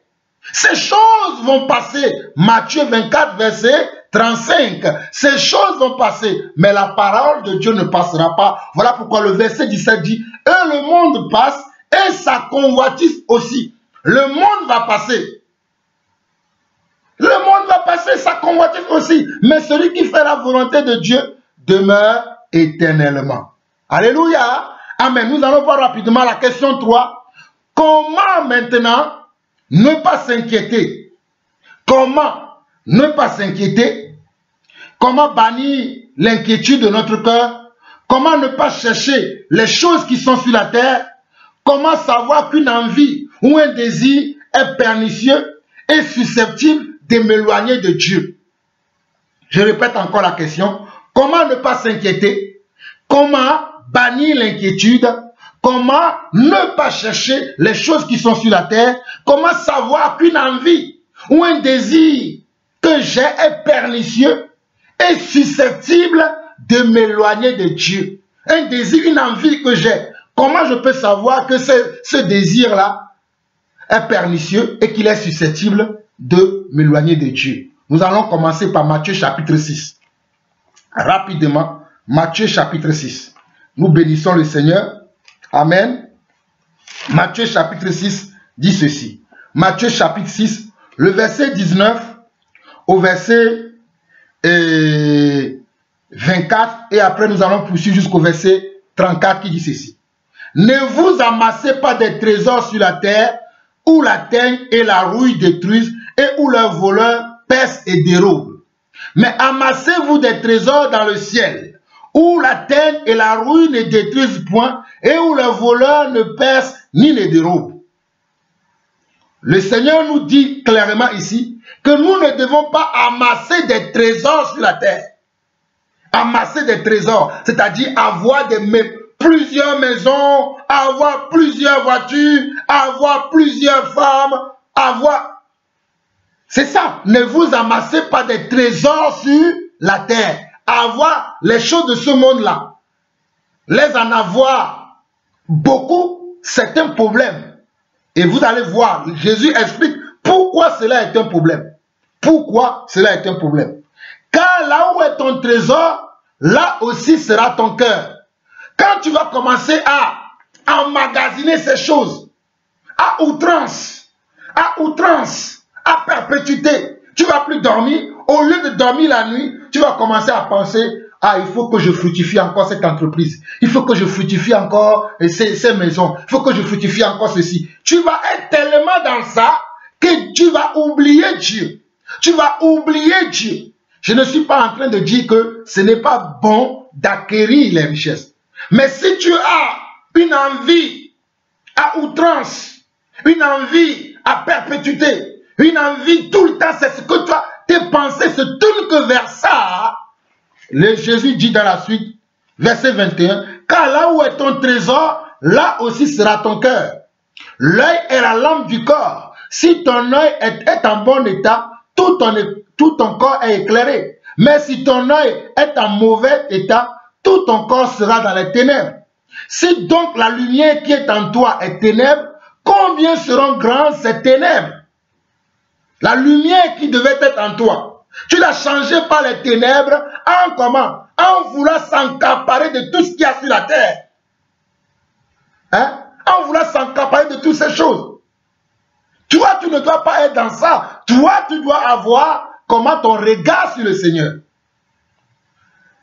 Ces choses vont passer. Matthieu 24, verset 35. Ces choses vont passer, mais la parole de Dieu ne passera pas. Voilà pourquoi le verset 17 dit, « Et le monde passe, et sa convoitise aussi. » Le monde va passer. Le monde va passer, sa convoitise aussi. Mais celui qui fait la volonté de Dieu demeure éternellement. Alléluia. Amen. Nous allons voir rapidement la question 3. Comment maintenant ne pas s'inquiéter? Comment ne pas s'inquiéter? Comment bannir l'inquiétude de notre cœur? Comment ne pas chercher les choses qui sont sur la terre? Comment savoir qu'une envie ou un désir est pernicieux et susceptible de m'éloigner de Dieu? Je répète encore la question. Comment ne pas s'inquiéter? Comment bannir l'inquiétude? Comment ne pas chercher les choses qui sont sur la terre? Comment savoir qu'une envie ou un désir que j'ai est pernicieux et susceptible de m'éloigner de Dieu? Un désir, une envie que j'ai. Comment je peux savoir que ce désir-là est pernicieux et qu'il est susceptible de m'éloigner de Dieu? Nous allons commencer par Matthieu chapitre 6. Rapidement, Matthieu chapitre 6. Nous bénissons le Seigneur. Amen. Matthieu chapitre 6 dit ceci. Matthieu chapitre 6, le verset 19 au verset 24. Et après nous allons poursuivre jusqu'au verset 34 qui dit ceci. Ne vous amassez pas des trésors sur la terre, où la teigne et la rouille détruisent, et où leurs voleurs percent et dérobent. Mais amassez-vous des trésors dans le ciel, où la teigne et la rouille ne détruisent point, et où leurs voleurs ne percent ni ne dérobent. Le Seigneur nous dit clairement ici que nous ne devons pas amasser des trésors sur la terre. Amasser des trésors, c'est-à-dire avoir plusieurs maisons, avoir plusieurs voitures, avoir plusieurs femmes, avoir... C'est ça, ne vous amassez pas des trésors sur la terre. Avoir les choses de ce monde-là, les en avoir beaucoup, c'est un problème. Et vous allez voir, Jésus explique pourquoi cela est un problème. Pourquoi cela est un problème. Car là où est ton trésor, là aussi sera ton cœur. Quand tu vas commencer à emmagasiner ces choses, à outrance, à perpétuité, tu ne vas plus dormir. Au lieu de dormir la nuit, tu vas commencer à penser, ah, il faut que je fructifie encore cette entreprise. Il faut que je fructifie encore ces maisons. Il faut que je fructifie encore ceci. Tu vas être tellement dans ça que tu vas oublier Dieu. Tu vas oublier Dieu. Je ne suis pas en train de dire que ce n'est pas bon d'acquérir les richesses. Mais si tu as une envie à outrance, une envie à perpétuité, une envie tout le temps, c'est ce que toi, tes pensées se tournent que vers ça. Jésus dit dans la suite, verset 21, car là où est ton trésor, là aussi sera ton cœur. L'œil est la lampe du corps. Si ton œil est en bon état, tout ton corps est éclairé. Mais si ton œil est en mauvais état, tout ton corps sera dans les ténèbres. Si donc la lumière qui est en toi est ténèbre, combien seront grandes ces ténèbres? La lumière qui devait être en toi, tu l'as changée par les ténèbres en comment? En voulant s'accaparer de tout ce qu'il y a sur la terre. Hein? En voulant s'accaparer de toutes ces choses. Toi, tu ne dois pas être dans ça. Toi, tu dois avoir comment ton regard sur le Seigneur.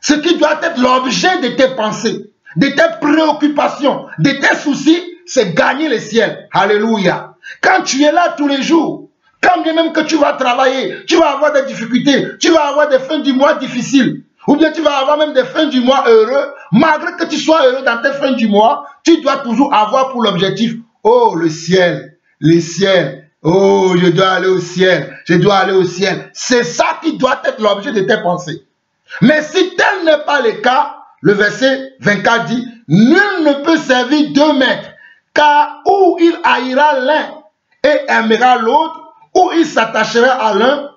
Ce qui doit être l'objet de tes pensées, de tes préoccupations, de tes soucis, c'est gagner le ciel. Alléluia. Quand tu es là tous les jours, quand bien même que tu vas travailler, tu vas avoir des difficultés, tu vas avoir des fins du mois difficiles, ou bien tu vas avoir même des fins du mois heureux, malgré que tu sois heureux dans tes fins du mois, tu dois toujours avoir pour l'objectif, oh le ciel, les ciels, oh je dois aller au ciel, je dois aller au ciel. C'est ça qui doit être l'objet de tes pensées. Mais si tel n'est pas le cas, le verset 24 dit, nul ne peut servir deux maîtres, car ou il haïra l'un et aimera l'autre, ou il s'attachera à l'un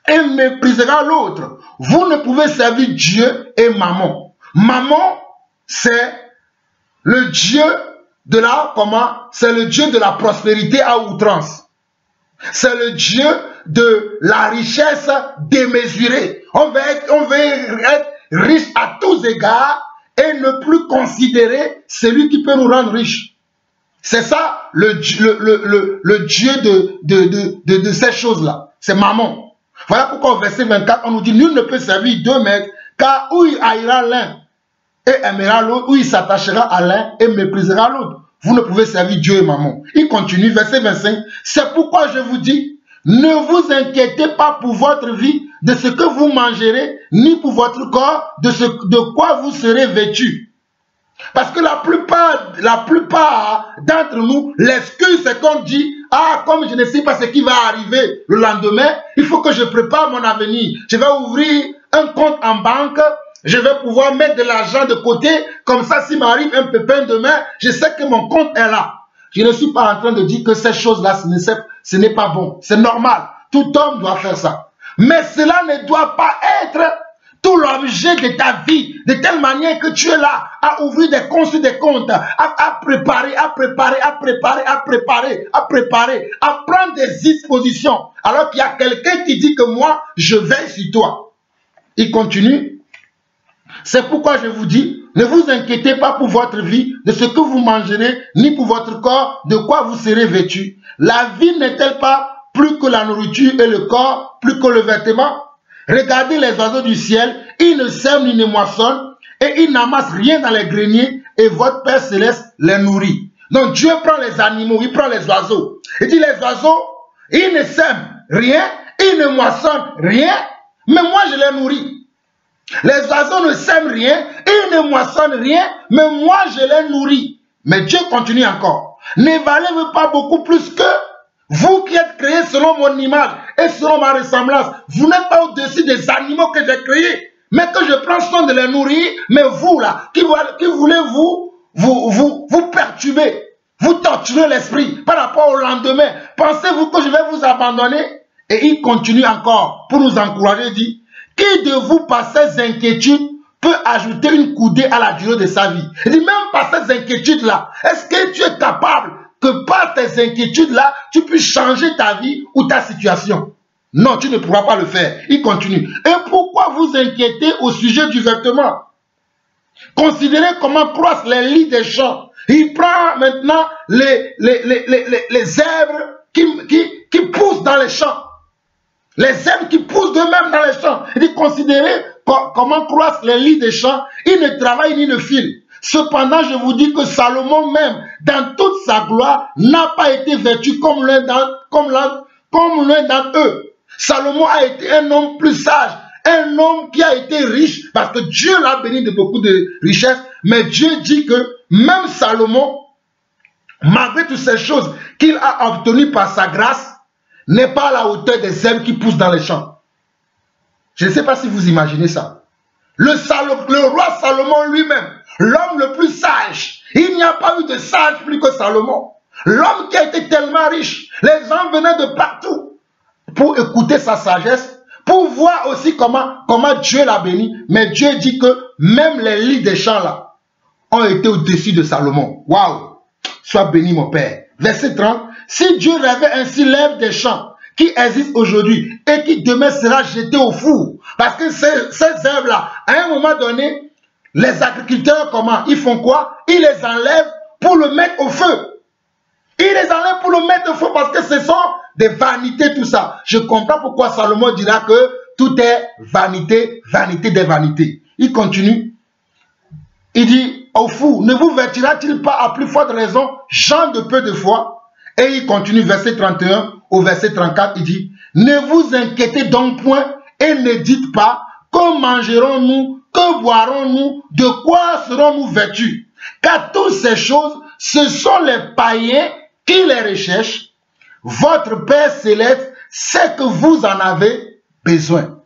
et méprisera l'autre. Vous ne pouvez servir Dieu et Mammon. Mammon, c'est le Dieu de la, c'est le Dieu de la prospérité à outrance. C'est le Dieu de la richesse démesurée. On veut être riche à tous égards et ne plus considérer celui qui peut nous rendre riches. C'est ça le Dieu de ces choses-là. C'est Mammon. Voilà pourquoi au verset 24, on nous dit, nul ne peut servir deux maîtres, car où il haïra l'un et aimera l'autre, ou il s'attachera à l'un et méprisera l'autre. Vous ne pouvez servir Dieu et Mammon. Il continue, verset 25. C'est pourquoi je vous dis, ne vous inquiétez pas pour votre vie, de ce que vous mangerez, ni pour votre corps, de quoi vous serez vêtus. Parce que la plupart d'entre nous, l'excuse c'est qu'on dit, ah, comme je ne sais pas ce qui va arriver le lendemain, il faut que je prépare mon avenir. Je vais ouvrir un compte en banque, je vais pouvoir mettre de l'argent de côté, comme ça, s'il m'arrive un pépin demain, je sais que mon compte est là. Je ne suis pas en train de dire que ces choses-là, ce n'est pas bon. C'est normal. Tout homme doit faire ça. Mais cela ne doit pas être tout l'objet de ta vie, de telle manière que tu es là à ouvrir des comptes sur des comptes, à préparer, à prendre des dispositions, alors qu'il y a quelqu'un qui dit que moi, je veille sur toi. Il continue. C'est pourquoi je vous dis, ne vous inquiétez pas pour votre vie, de ce que vous mangerez, ni pour votre corps, de quoi vous serez vêtus. La vie n'est-elle pas plus que la nourriture et le corps, plus que le vêtement? Regardez les oiseaux du ciel, ils ne sèment ni ne moissonnent, et ils n'amassent rien dans les greniers, et votre Père Céleste les nourrit. Donc Dieu prend les animaux, il prend les oiseaux. Il dit les oiseaux, ils ne sèment rien, ils ne moissonnent rien, mais moi je les nourris. Les oiseaux ne sèment rien, ils ne moissonnent rien, mais moi je les nourris. Mais Dieu continue encore. Ne valez-vous pas beaucoup plus que vous qui êtes créés selon mon image et selon ma ressemblance? Vous n'êtes pas au-dessus des animaux que j'ai créés, mais que je prends soin de les nourrir. Mais vous là, qui voulez vous perturber, vous torturer l'esprit par rapport au lendemain, pensez-vous que je vais vous abandonner? Et il continue encore pour nous encourager, il dit, qui de vous par ces inquiétudes peut ajouter une coudée à la durée de sa vie? Il dit, même par ces inquiétudes-là, est-ce que tu es capable que par tes inquiétudes-là, tu puisses changer ta vie ou ta situation? Non, tu ne pourras pas le faire. Il continue. Et pourquoi vous inquiétez au sujet du vêtement? Considérez comment croissent les lits des champs. Il prend maintenant les herbes qui poussent dans les champs. Les herbes qui poussent d'eux-mêmes dans les champs. Il dit, considérez comment croissent les lits des champs. Ils ne travaillent ni ne filent. Cependant, je vous dis que Salomon même, dans toute sa gloire, n'a pas été vêtu comme l'un d'entre eux. Salomon a été un homme plus sage, un homme qui a été riche, parce que Dieu l'a béni de beaucoup de richesses. Mais Dieu dit que même Salomon, malgré toutes ces choses qu'il a obtenues par sa grâce, n'est pas à la hauteur des herbes qui poussent dans les champs. Je ne sais pas si vous imaginez ça. Le roi Salomon lui-même, l'homme le plus sage, il n'y a pas eu de sage plus que Salomon. L'homme qui a été tellement riche, les gens venaient de partout pour écouter sa sagesse, pour voir aussi comment Dieu l'a béni. Mais Dieu dit que même les lits des champs là ont été au-dessus de Salomon. Waouh! Sois béni mon Père. Verset 30. Si Dieu rêvait ainsi l'herbe des champs qui existe aujourd'hui et qui demain sera jetée au four, parce que ces herbes-là, à un moment donné, les agriculteurs, comment? Ils font quoi? Ils les enlèvent pour le mettre au feu. Ils les enlèvent pour le mettre au feu parce que ce sont des vanités, tout ça. Je comprends pourquoi Salomon dira que tout est vanité, vanité des vanités. Il continue. Il dit, au four, ne vous vêtira-t-il pas à plus forte raison, gens de peu de foi? Et il continue, verset 31 au verset 34, il dit, ne vous inquiétez donc point et ne dites pas, que mangerons-nous, que boirons-nous, de quoi serons-nous vêtus? Car toutes ces choses, ce sont les païens qui les recherchent. Votre Père Céleste sait que vous en avez besoin.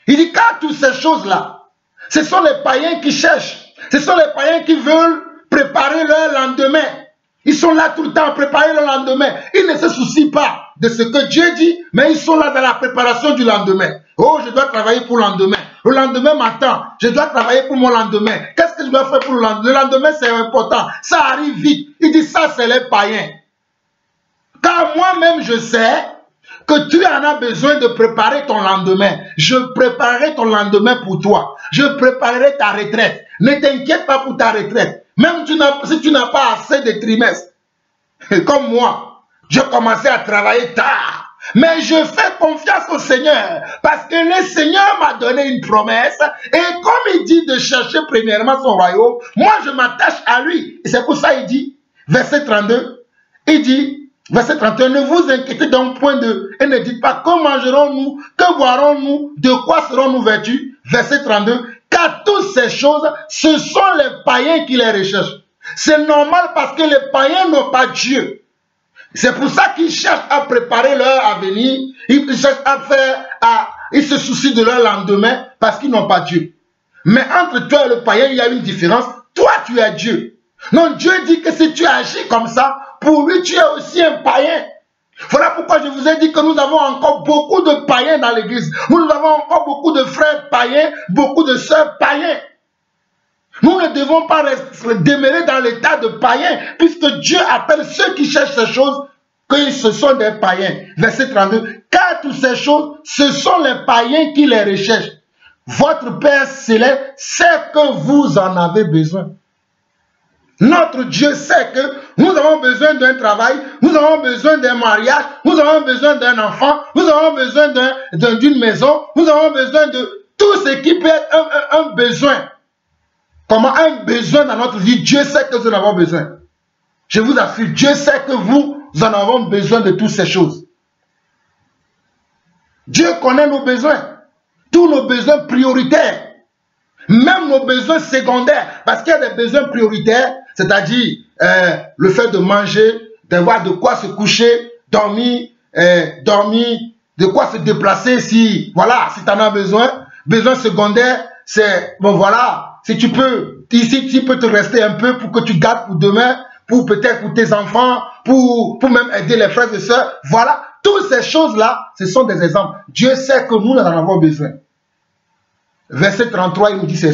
Il dit, car toutes ces choses-là, ce sont les païens qui cherchent. Ce sont les païens qui veulent préparer leur lendemain. Ils sont là tout le temps à préparer le lendemain. Ils ne se soucient pas de ce que Dieu dit, mais ils sont là dans la préparation du lendemain. Oh, je dois travailler pour le lendemain. Le lendemain m'attend. Je dois travailler pour mon lendemain. Qu'est-ce que je dois faire pour le lendemain? Le lendemain, c'est important. Ça arrive vite. Il dit, ça, c'est les païens. Car moi-même, je sais que tu en as besoin de préparer ton lendemain. Je préparerai ton lendemain pour toi. Je préparerai ta retraite. Ne t'inquiète pas pour ta retraite. Même si tu n'as pas assez de trimestres. Comme moi, j'ai commencé à travailler tard. Mais je fais confiance au Seigneur. Parce que le Seigneur m'a donné une promesse. Et comme il dit de chercher premièrement son royaume, moi je m'attache à lui. Et c'est pour ça il dit, verset 32, il dit, verset 31, ne vous inquiétez donc point et ne dites pas, que mangerons-nous, que boirons-nous, de quoi serons-nous vêtus? Verset 32, car toutes ces choses, ce sont les païens qui les recherchent. C'est normal parce que les païens n'ont pas Dieu. C'est pour ça qu'ils cherchent à préparer leur avenir, ils cherchent à faire, ils se soucient de leur lendemain parce qu'ils n'ont pas Dieu. Mais entre toi et le païen, il y a une différence. Toi, tu es Dieu. Non, Dieu dit que si tu agis comme ça, pour lui, tu es aussi un païen. Voilà pourquoi je vous ai dit que nous avons encore beaucoup de païens dans l'église. Nous avons encore beaucoup de frères païens, beaucoup de sœurs païens. Nous ne devons pas demeurer dans l'état de païens, puisque Dieu appelle ceux qui cherchent ces choses que ce sont des païens. Verset 32. Car toutes ces choses, ce sont les païens qui les recherchent. Votre Père Céleste sait que vous en avez besoin. Notre Dieu sait que nous avons besoin d'un travail, nous avons besoin d'un mariage, nous avons besoin d'un enfant, nous avons besoin d'une maison, nous avons besoin de tout ce qui peut être un besoin. Comment un besoin dans notre vie, Dieu sait que nous en avons besoin. Je vous assure, Dieu sait que vous en avez besoin de toutes ces choses. Dieu connaît nos besoins, tous nos besoins prioritaires, même nos besoins secondaires, parce qu'il y a des besoins prioritaires, c'est-à-dire le fait de manger, d'avoir de quoi se coucher, dormir, de quoi se déplacer si, voilà, si tu en as besoin. Besoin secondaire, c'est, bon voilà, si tu peux, ici tu peux te rester un peu pour que tu gardes pour demain, pour peut-être pour tes enfants, pour même aider les frères et sœurs. Voilà, toutes ces choses-là, ce sont des exemples. Dieu sait que nous en avons besoin. Verset 33,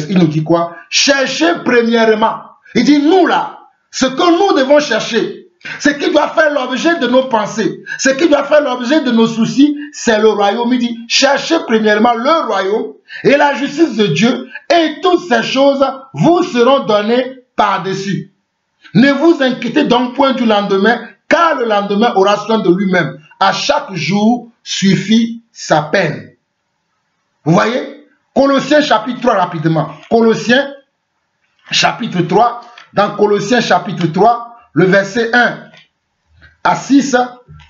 il nous dit quoi? Cherchez premièrement. Il dit, nous là, ce que nous devons chercher, ce qui doit faire l'objet de nos pensées, ce qui doit faire l'objet de nos soucis, c'est le royaume. Il dit, cherchez premièrement le royaume et la justice de Dieu, et toutes ces choses vous seront données par-dessus. Ne vous inquiétez donc point du lendemain, car le lendemain aura soin de lui-même. À chaque jour suffit sa peine. Vous voyez? Colossiens chapitre 3 rapidement. Colossiens chapitre 3. Dans Colossiens chapitre 3, le verset 1 à 6,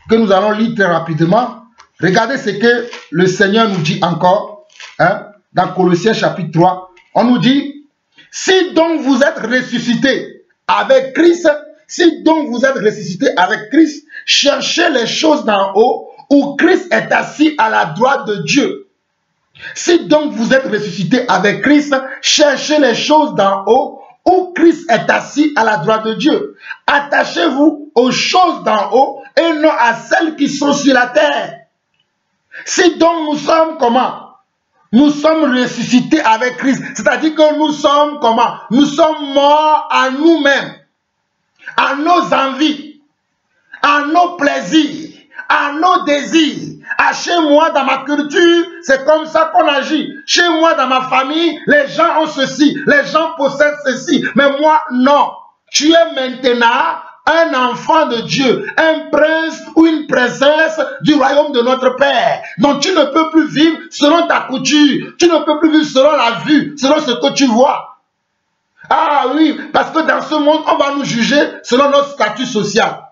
que nous allons lire très rapidement. Regardez ce que le Seigneur nous dit encore. Dans Colossiens chapitre 3, on nous dit, si donc vous êtes ressuscités avec Christ, si donc vous êtes ressuscités avec Christ, cherchez les choses d'en haut, où Christ est assis à la droite de Dieu. Si donc vous êtes ressuscités avec Christ, cherchez les choses d'en haut, où Christ est assis à la droite de Dieu. Attachez-vous aux choses d'en haut et non à celles qui sont sur la terre. Si donc nous sommes comment? Nous sommes ressuscités avec Christ. C'est-à-dire que nous sommes comment? Nous sommes morts à nous-mêmes, à nos envies, à nos plaisirs, à nos désirs. À chez moi, dans ma culture, c'est comme ça qu'on agit. Chez moi, dans ma famille, les gens ont ceci, les gens possèdent ceci. Mais moi, non. Tu es maintenant un enfant de Dieu, un prince ou une princesse du royaume de notre Père. Donc tu ne peux plus vivre selon ta couture. Tu ne peux plus vivre selon la vue, selon ce que tu vois. Ah oui, parce que dans ce monde, on va nous juger selon notre statut social.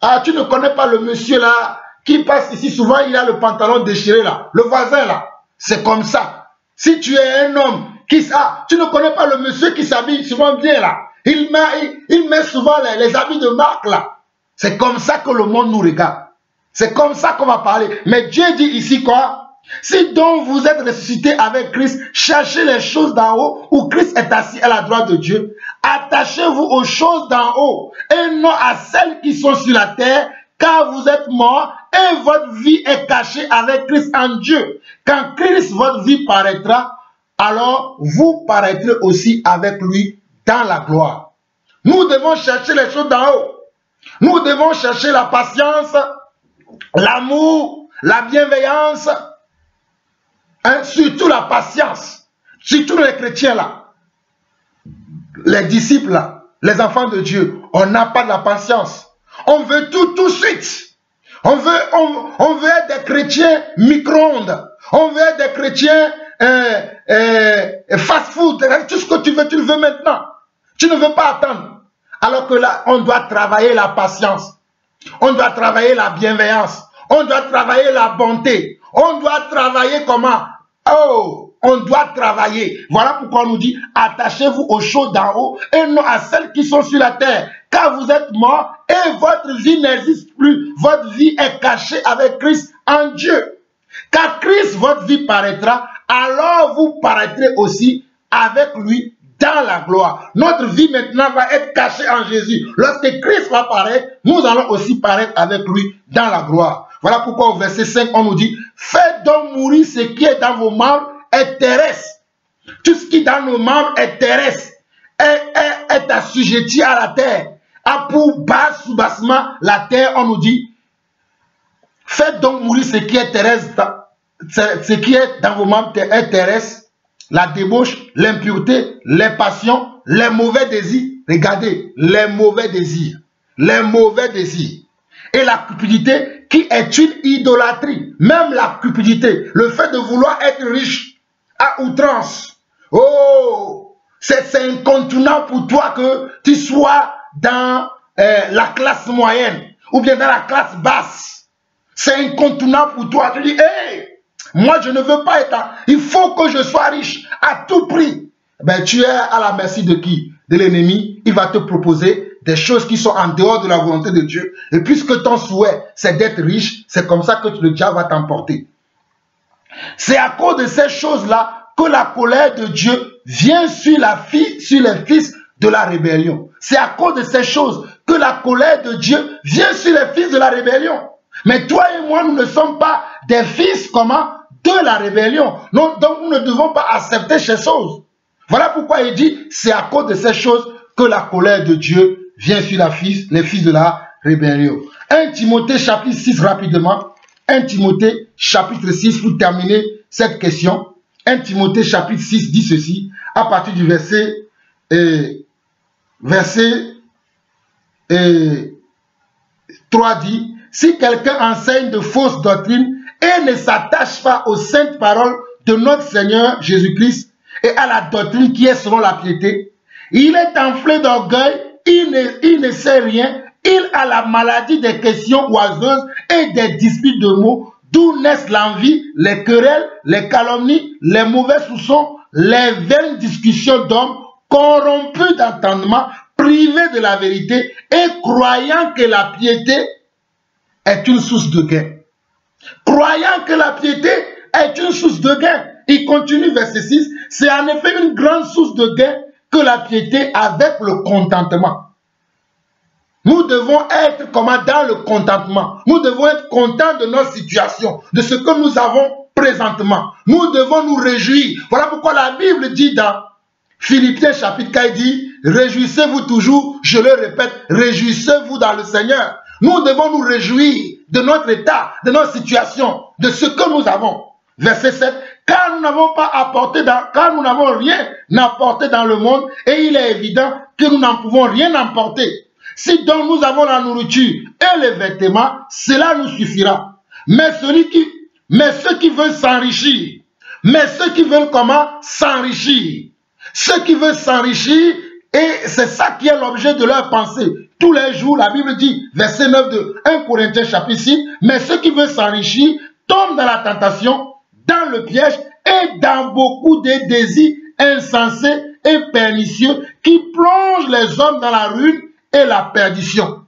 Ah, tu ne connais pas le monsieur là qui passe ici souvent, il a le pantalon déchiré là. Le voisin là. C'est comme ça. Si tu es un homme qui... Ah, tu ne connais pas le monsieur qui s'habille souvent bien là. Il met souvent les habits de marque là. C'est comme ça que le monde nous regarde. C'est comme ça qu'on va parler. Mais Dieu dit ici quoi? Si donc vous êtes ressuscité avec Christ, cherchez les choses d'en haut où Christ est assis à la droite de Dieu. Attachez-vous aux choses d'en haut et non à celles qui sont sur la terre, car vous êtes morts et votre vie est cachée avec Christ en Dieu. Quand Christ, votre vie paraîtra, alors vous paraîtrez aussi avec lui dans la gloire. Nous devons chercher les choses d'en haut. Nous devons chercher la patience, l'amour, la bienveillance, hein, surtout la patience, surtout les chrétiens là, les disciples là, les enfants de Dieu, on n'a pas de la patience. On veut tout de suite. On veut être des chrétiens micro-ondes. On veut être des chrétiens fast-food. Tout ce que tu le veux maintenant. Tu ne veux pas attendre. Alors que là, on doit travailler la patience. On doit travailler la bienveillance. On doit travailler la bonté. On doit travailler comment? Oh, on doit travailler. Voilà pourquoi on nous dit, attachez-vous aux choses d'en haut et non à celles qui sont sur la terre. Car vous êtes morts et votre vie n'existe plus. Votre vie est cachée avec Christ en Dieu. Quand Christ, votre vie paraîtra, alors vous paraîtrez aussi avec lui dans la gloire. Notre vie maintenant va être cachée en Jésus. Lorsque Christ va paraître, nous allons aussi paraître avec lui dans la gloire. Voilà pourquoi au verset 5, on nous dit, faites donc mourir ce qui est dans vos membres est terrestre. Tout ce qui est dans nos membres est terrestre, est assujetti à la terre. A pour base, sous-bassement, la terre, on nous dit, faites donc mourir ce qui est terrestre, ce qui est dans vos membres est terrestre, la débauche, l'impureté, les passions, les mauvais désirs. Regardez, les mauvais désirs. Les mauvais désirs. Et la cupidité qui est une idolâtrie. Même la cupidité, le fait de vouloir être riche à outrance. Oh, c'est incontournable pour toi que tu sois dans la classe moyenne ou bien dans la classe basse. C'est incontournable pour toi. Tu dis, hey, moi je ne veux pas être... Il faut que je sois riche à tout prix. Ben, tu es à la merci de qui? De l'ennemi. Il va te proposer des choses qui sont en dehors de la volonté de Dieu. Et puisque ton souhait, c'est d'être riche, c'est comme ça que le diable va t'emporter. C'est à cause de ces choses-là que la colère de Dieu vient sur les fils de la rébellion. C'est à cause de ces choses que la colère de Dieu vient sur les fils de la rébellion. Mais toi et moi, nous ne sommes pas des fils comment? De la rébellion. Donc nous ne devons pas accepter ces choses. Voilà pourquoi il dit, c'est à cause de ces choses que la colère de Dieu vient sur les fils de la rébellion. 1 Timothée chapitre 6 rapidement. 1 Timothée chapitre 6 pour terminer cette question. 1 Timothée chapitre 6 dit ceci, à partir du verset 3 dit, si quelqu'un enseigne de fausses doctrines et ne s'attache pas aux saintes paroles de notre Seigneur Jésus-Christ et à la doctrine qui est selon la piété, il est enflé d'orgueil, il ne sait rien, il a la maladie des questions oiseuses et des disputes de mots, d'où naissent l'envie, les querelles, les calomnies, les mauvais soupçons, les vaines discussions d'hommes, corrompus d'entendement, privés de la vérité et croyant que la piété est une source de gain. Croyant que la piété est une source de gain. Il continue verset 6, c'est en effet une grande source de gain que la piété avec le contentement. Nous devons être comme dans le contentement. Nous devons être contents de notre situation, de ce que nous avons présentement. Nous devons nous réjouir. Voilà pourquoi la Bible dit dans Philippiens chapitre 4, dit, réjouissez-vous toujours, je le répète, réjouissez-vous dans le Seigneur. Nous devons nous réjouir de notre état, de notre situation, de ce que nous avons. Verset 7, car nous n'avons rien apporté dans le monde, et il est évident que nous n'en pouvons rien emporter. Si donc nous avons la nourriture et les vêtements, cela nous suffira. Mais ceux qui veulent s'enrichir, comment s'enrichir? Ceux qui veulent s'enrichir, et c'est ça qui est l'objet de leur pensée, tous les jours, la Bible dit, verset 9 de 1 Corinthiens chapitre 6, mais ceux qui veulent s'enrichir tombent dans la tentation, dans le piège et dans beaucoup de désirs insensés et pernicieux qui plongent les hommes dans la ruine et la perdition.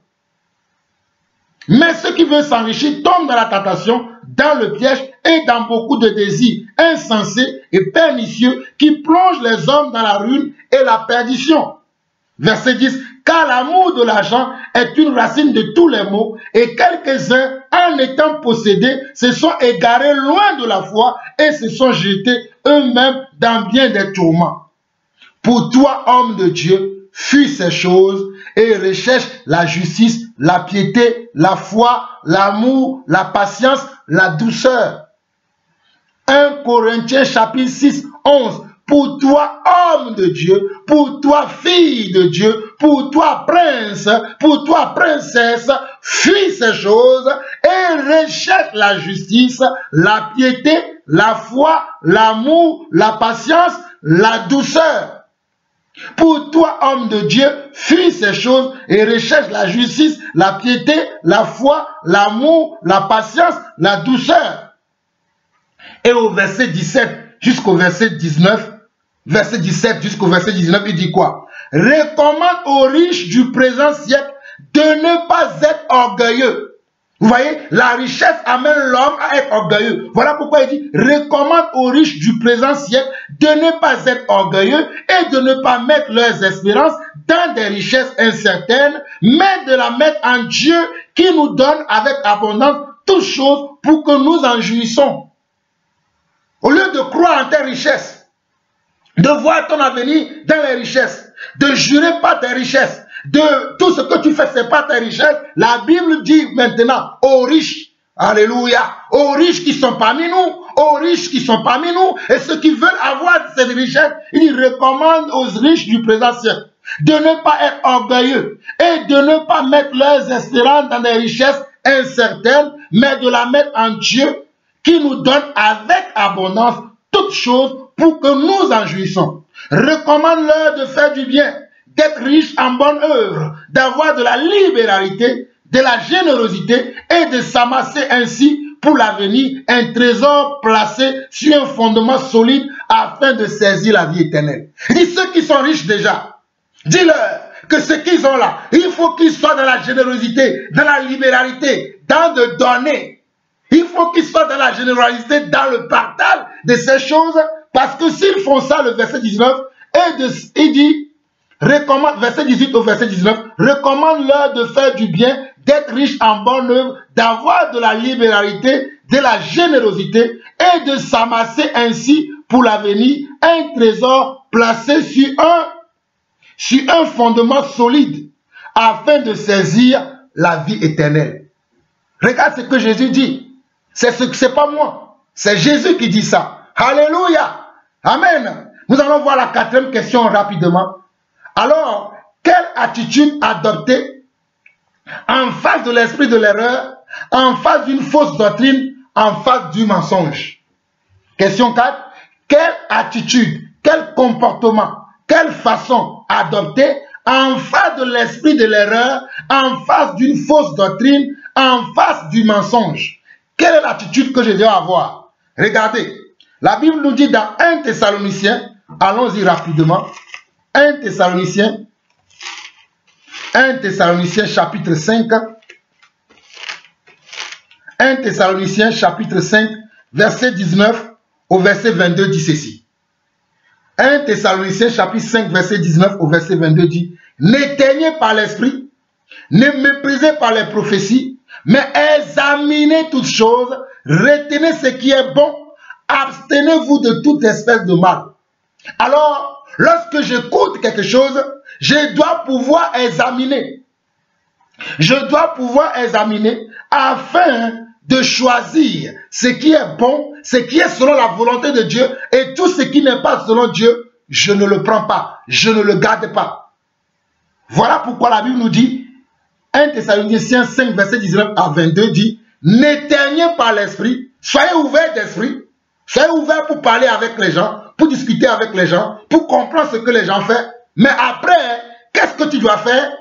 Mais ceux qui veulent s'enrichir tombent dans la tentation, dans le piège et dans beaucoup de désirs insensés et pernicieux qui plongent les hommes dans la ruine et la perdition. Verset 10. Car l'amour de l'argent est une racine de tous les maux et quelques-uns, en étant possédés, se sont égarés loin de la foi et se sont jetés eux-mêmes dans bien des tourments. Pour toi, homme de Dieu, fuis ces choses et recherche la justice, la piété, la foi, l'amour, la patience, la douceur. 1 Corinthiens chapitre 6, 11. Pour toi, homme de Dieu, pour toi, fille de Dieu, pour toi, prince, pour toi, princesse, fuis ces choses et recherche la justice, la piété, la foi, l'amour, la patience, la douceur. Pour toi, homme de Dieu, fuis ces choses et recherche la justice, la piété, la foi, l'amour, la patience, la douceur. Et au verset 17 jusqu'au verset 19, verset 17 jusqu'au verset 19, il dit quoi? Recommande aux riches du présent siècle de ne pas être orgueilleux. Vous voyez, la richesse amène l'homme à être orgueilleux. Voilà pourquoi il dit, recommande aux riches du présent siècle de ne pas être orgueilleux et de ne pas mettre leurs espérances dans des richesses incertaines, mais de la mettre en Dieu qui nous donne avec abondance toutes choses pour que nous en jouissons. Au lieu de croire en tes richesses, de voir ton avenir dans les richesses, de jurer par tes richesses, de tout ce que tu fais, c'est pas tes richesses. La Bible dit maintenant aux riches, alléluia, aux riches qui sont parmi nous, aux riches qui sont parmi nous, et ceux qui veulent avoir ces richesses, il recommande aux riches du présent siècle de ne pas être orgueilleux et de ne pas mettre leurs espérances dans des richesses incertaines, mais de la mettre en Dieu qui nous donne avec abondance toutes choses pour que nous en jouissons. Recommande-leur de faire du bien, d'être riche en bonne œuvre, d'avoir de la libéralité, de la générosité et de s'amasser ainsi pour l'avenir un trésor placé sur un fondement solide afin de saisir la vie éternelle. Dis ceux qui sont riches déjà, dis-leur que ce qu'ils ont là, il faut qu'ils soient dans la générosité, dans la libéralité, dans de donner. Il faut qu'ils soient dans la générosité, dans le partage de ces choses, parce que s'ils font ça, le verset 19, il dit, recommande, verset 18 au verset 19, recommande-leur de faire du bien, d'être riches en bonne œuvre, d'avoir de la libéralité, de la générosité et de s'amasser ainsi pour l'avenir un trésor placé sur un fondement solide afin de saisir la vie éternelle. Regarde ce que Jésus dit. C'est pas moi, c'est Jésus qui dit ça. Alléluia. Amen. Nous allons voir la quatrième question rapidement. Alors, quelle attitude adopter en face de l'esprit de l'erreur, en face d'une fausse doctrine, en face du mensonge? Question 4. Quelle attitude, quel comportement, quelle façon adopter en face de l'esprit de l'erreur, en face d'une fausse doctrine, en face du mensonge? Quelle est l'attitude que je dois avoir? Regardez, la Bible nous dit dans 1 Thessaloniciens, allons-y rapidement, 1 Thessaloniciens chapitre 5, 1 Thessaloniciens chapitre 5, verset 19 au verset 22 dit ceci. 1 Thessaloniciens chapitre 5, verset 19 au verset 22 dit, n'éteignez pas l'esprit, ne méprisez pas les prophéties, mais examinez toutes choses, retenez ce qui est bon, abstenez-vous de toute espèce de mal. Alors, lorsque j'écoute quelque chose, je dois pouvoir examiner. Je dois pouvoir examiner afin de choisir ce qui est bon, ce qui est selon la volonté de Dieu, et tout ce qui n'est pas selon Dieu, je ne le prends pas, je ne le garde pas. Voilà pourquoi la Bible nous dit, 1 Thessaloniciens 5, verset 19 à 22 dit, n'éteignez pas l'esprit, soyez ouverts d'esprit, soyez ouverts pour parler avec les gens, pour discuter avec les gens, pour comprendre ce que les gens font. Mais après, qu'est-ce que tu dois faire?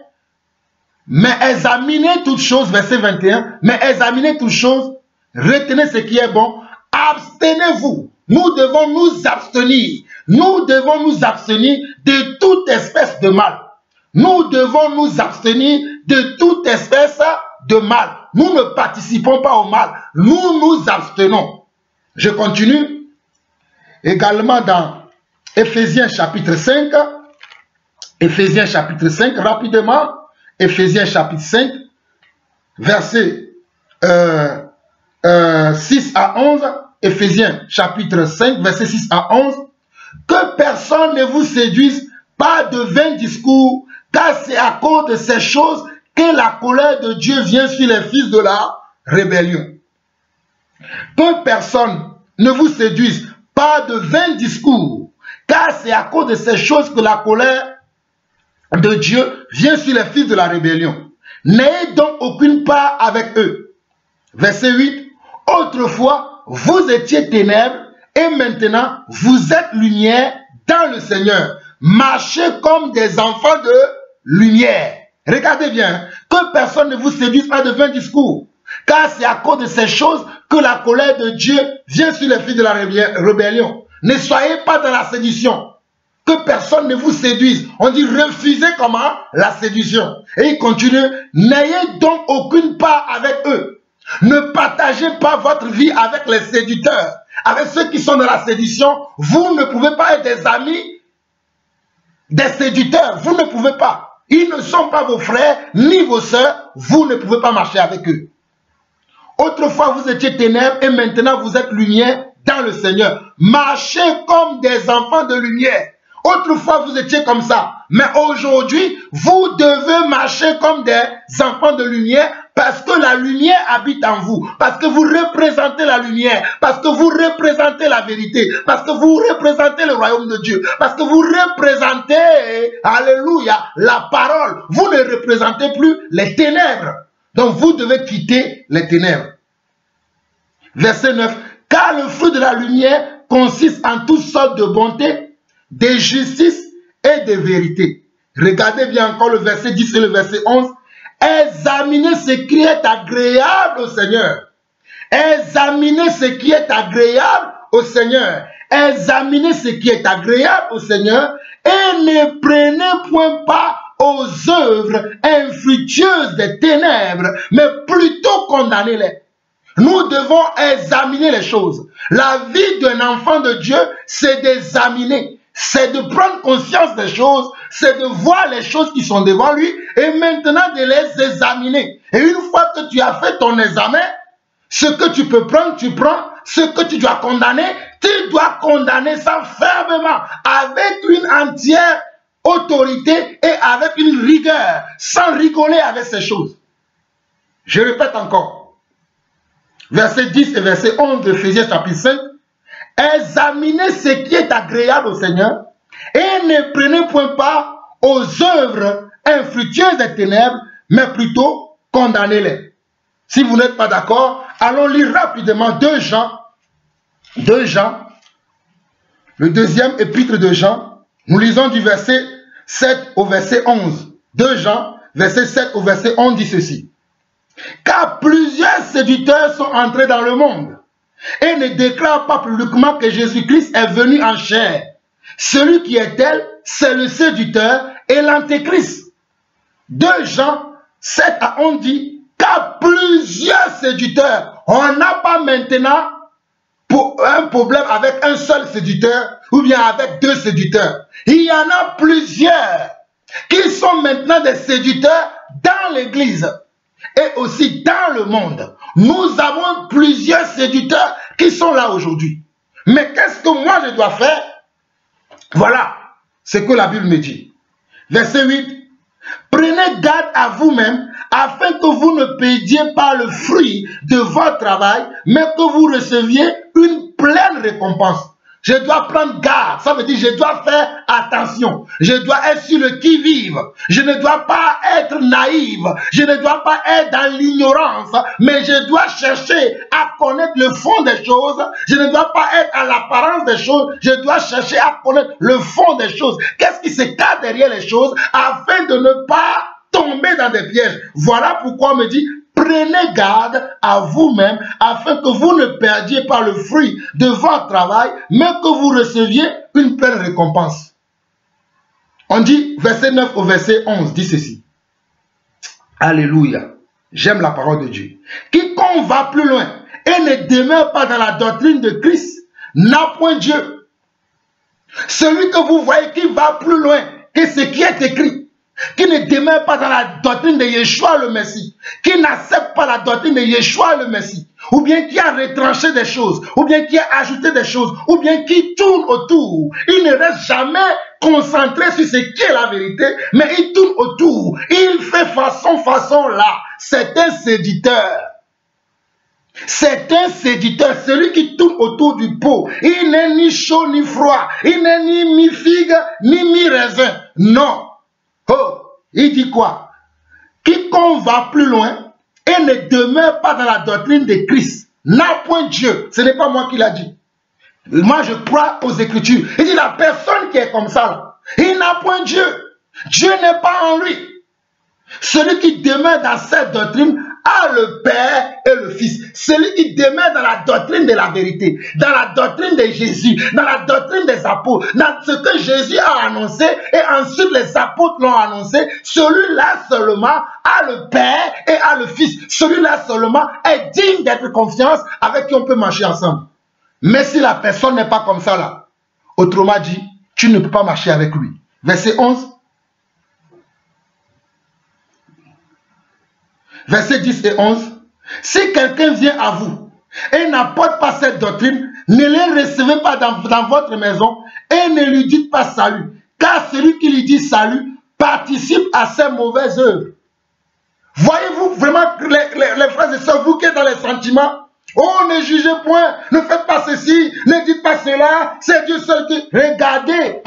Mais examinez toutes choses, verset 21, mais examinez toutes choses, retenez ce qui est bon, abstenez-vous. Nous devons nous abstenir. Nous devons nous abstenir de toute espèce de mal. Nous devons nous abstenir de toute espèce de mal. Nous ne participons pas au mal. Nous nous abstenons. Je continue. Également dans Éphésiens chapitre 5. Éphésiens chapitre 5, rapidement. Éphésiens chapitre 5, versets 6 à 11. Éphésiens chapitre 5, versets 6 à 11. Que personne ne vous séduise par de vains discours, car c'est à cause de ces choses que la colère de Dieu vient sur les fils de la rébellion. Que personne ne vous séduise par de vains discours, car c'est à cause de ces choses que la colère de Dieu vient sur les fils de la rébellion. N'ayez donc aucune part avec eux. Verset 8. Autrefois, vous étiez ténèbres et maintenant vous êtes lumière dans le Seigneur. Marchez comme des enfants de lumière. Regardez bien, que personne ne vous séduise par de vains discours, car c'est à cause de ces choses que la colère de Dieu vient sur les fils de la rébellion. Ne soyez pas dans la séduction. Que personne ne vous séduise. On dit refusez comment? La séduction. Et il continue. N'ayez donc aucune part avec eux. Ne partagez pas votre vie avec les séducteurs. Avec ceux qui sont dans la séduction. Vous ne pouvez pas être des amis des séducteurs. Vous ne pouvez pas. Ils ne sont pas vos frères ni vos sœurs. Vous ne pouvez pas marcher avec eux. Autrefois vous étiez ténèbres et maintenant vous êtes lumière dans le Seigneur. Marchez comme des enfants de lumière. Autrefois, vous étiez comme ça. Mais aujourd'hui, vous devez marcher comme des enfants de lumière parce que la lumière habite en vous. Parce que vous représentez la lumière. Parce que vous représentez la vérité. Parce que vous représentez le royaume de Dieu. Parce que vous représentez, alléluia, la parole. Vous ne représentez plus les ténèbres. Donc, vous devez quitter les ténèbres. Verset 9. Car le fruit de la lumière consiste en toutes sortes de bonté, de justice et de vérité. Regardez bien encore le verset 10 et le verset 11. Examinez ce qui est agréable au Seigneur. Examinez ce qui est agréable au Seigneur. Examinez ce qui est agréable au Seigneur et ne prenez point part aux œuvres infructueuses des ténèbres, mais plutôt condamnez-les. Nous devons examiner les choses. La vie d'un enfant de Dieu, c'est d'examiner. C'est de prendre conscience des choses, c'est de voir les choses qui sont devant lui et maintenant de les examiner. Et une fois que tu as fait ton examen, ce que tu peux prendre, tu prends. Ce que tu dois condamner ça fermement, avec une entière autorité et avec une rigueur, sans rigoler avec ces choses. Je répète encore. Verset 10 et verset 11 de Éphésiens chapitre 5. Examinez ce qui est agréable au Seigneur et ne prenez point part aux œuvres infructueuses des ténèbres, mais plutôt condamnez-les. Si vous n'êtes pas d'accord, allons lire rapidement 2 Jean, le deuxième épître de Jean. Nous lisons du verset 7 au verset 11. 2 Jean, verset 7 au verset 11 dit ceci. Car plusieurs séducteurs sont entrés dans le monde et ne déclare pas publiquement que Jésus-Christ est venu en chair. Celui qui est tel, c'est le séducteur et l'antéchrist. 2 Jean 7 à 11 dit, car plusieurs séducteurs, on n'a pas maintenant un problème avec un seul séducteur ou bien avec 2 séducteurs. Il y en a plusieurs qui sont maintenant des séducteurs dans l'église et aussi dans le monde. Nous avons plusieurs séducteurs qui sont là aujourd'hui. Mais qu'est-ce que moi je dois faire? Voilà ce que la Bible me dit. Verset 8. Prenez garde à vous-même afin que vous ne perdiez pas le fruit de votre travail, mais que vous receviez une pleine récompense. Je dois prendre garde. Ça veut dire je dois faire attention. Je dois être sur le qui-vive. Je ne dois pas être naïve. Je ne dois pas être dans l'ignorance. Mais je dois chercher à connaître le fond des choses. Je ne dois pas être à l'apparence des choses. Je dois chercher à connaître le fond des choses. Qu'est-ce qui se cache derrière les choses afin de ne pas tomber dans des pièges. Voilà pourquoi on me dit, prenez garde à vous-même afin que vous ne perdiez pas le fruit de votre travail, mais que vous receviez une pleine récompense. On dit, verset 9 au verset 11, dit ceci. Alléluia. J'aime la parole de Dieu. Quiconque va plus loin et ne demeure pas dans la doctrine de Christ n'a point Dieu. Celui que vous voyez qui va plus loin que ce qui est écrit, qui ne demeure pas dans la doctrine de Yeshua le Messie, qui n'accepte pas la doctrine de Yeshua le Messie, ou bien qui a retranché des choses, ou bien qui a ajouté des choses, ou bien qui tourne autour. Il ne reste jamais concentré sur ce qui est la vérité, mais il tourne autour. Il fait façon là. C'est un séditeur. C'est un séditeur, celui qui tourne autour du pot. Il n'est ni chaud ni froid. Il n'est ni mi-figue ni mi-raisin. Non. Oh, il dit quoi? Quiconque va plus loin et ne demeure pas dans la doctrine de Christ n'a point Dieu. Ce n'est pas moi qui l'a dit. Moi, je crois aux Écritures. Il dit la personne qui est comme ça, là, il n'a point Dieu. Dieu n'est pas en lui. Celui qui demeure dans cette doctrine a le Père et le Fils. Celui qui demeure dans la doctrine de la vérité, dans la doctrine de Jésus, dans la doctrine des apôtres, dans ce que Jésus a annoncé et ensuite les apôtres l'ont annoncé, celui-là seulement a le Père et a le Fils. Celui-là seulement est digne d'être confiance avec qui on peut marcher ensemble. Mais si la personne n'est pas comme ça là, autrement dit, tu ne peux pas marcher avec lui. Verset 11. Versets 10 et 11. Si quelqu'un vient à vous et n'apporte pas cette doctrine, ne les recevez pas dans votre maison et ne lui dites pas salut. Car celui qui lui dit salut participe à ses mauvaises œuvres. Voyez-vous vraiment les frères et sœurs, vous qui êtes dans les sentiments, oh, ne jugez point, ne faites pas ceci, ne dites pas cela, c'est Dieu seul qui... Regardez,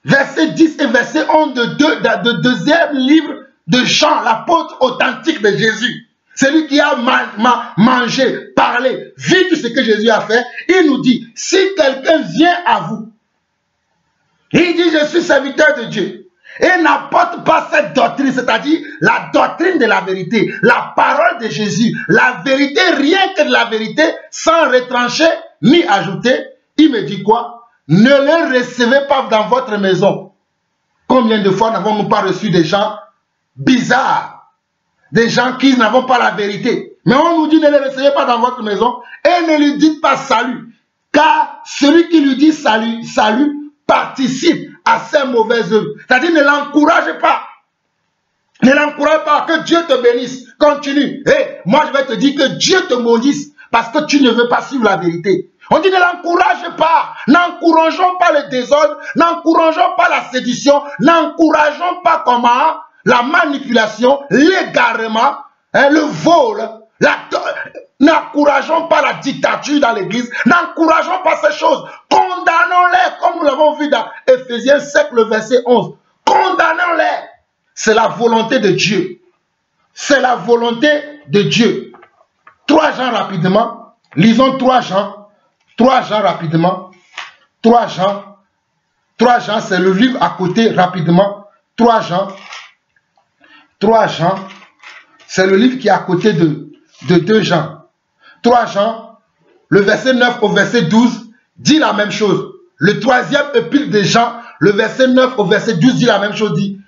verset 10 et verset 11 de deuxième livre de Jean, l'apôtre authentique de Jésus. Celui qui a mangé, parlé, vu tout ce que Jésus a fait, il nous dit, si quelqu'un vient à vous, il dit, je suis serviteur de Dieu, et n'apporte pas cette doctrine, c'est-à-dire la doctrine de la vérité, la parole de Jésus, la vérité, rien que de la vérité, sans retrancher ni ajouter, il me dit quoi? Ne les recevez pas dans votre maison. Combien de fois n'avons-nous pas reçu des gens bizarres, des gens qui n'avons pas la vérité, mais on nous dit ne les recevez pas dans votre maison et ne lui dites pas salut, car celui qui lui dit salut participe à ses mauvaises œuvres. C'est-à-dire ne l'encourage pas. Ne l'encourage pas, que Dieu te bénisse. Continue. Hey, moi je vais te dire que Dieu te maudisse parce que tu ne veux pas suivre la vérité. On dit ne l'encourage pas. N'encourageons pas le désordre. N'encourageons pas la sédition. N'encourageons pas comment la manipulation, l'égarement, le vol. N'encourageons pas la dictature dans l'église. N'encourageons pas ces choses. Condamnons-les comme nous l'avons vu dans Ephésiens 7, le verset 11. Condamnons-les. C'est la volonté de Dieu. C'est la volonté de Dieu. 3 Jean rapidement. Lisons 3 Jean. 3 Jean rapidement. 3 Jean, c'est le livre à côté rapidement. 3 Jean, c'est le livre qui est à côté de 2 Jean. 3 Jean, le verset 9 au verset 12, dit la même chose. Le 3e épître de Jean, le verset 9 au verset 12, dit la même chose, dit: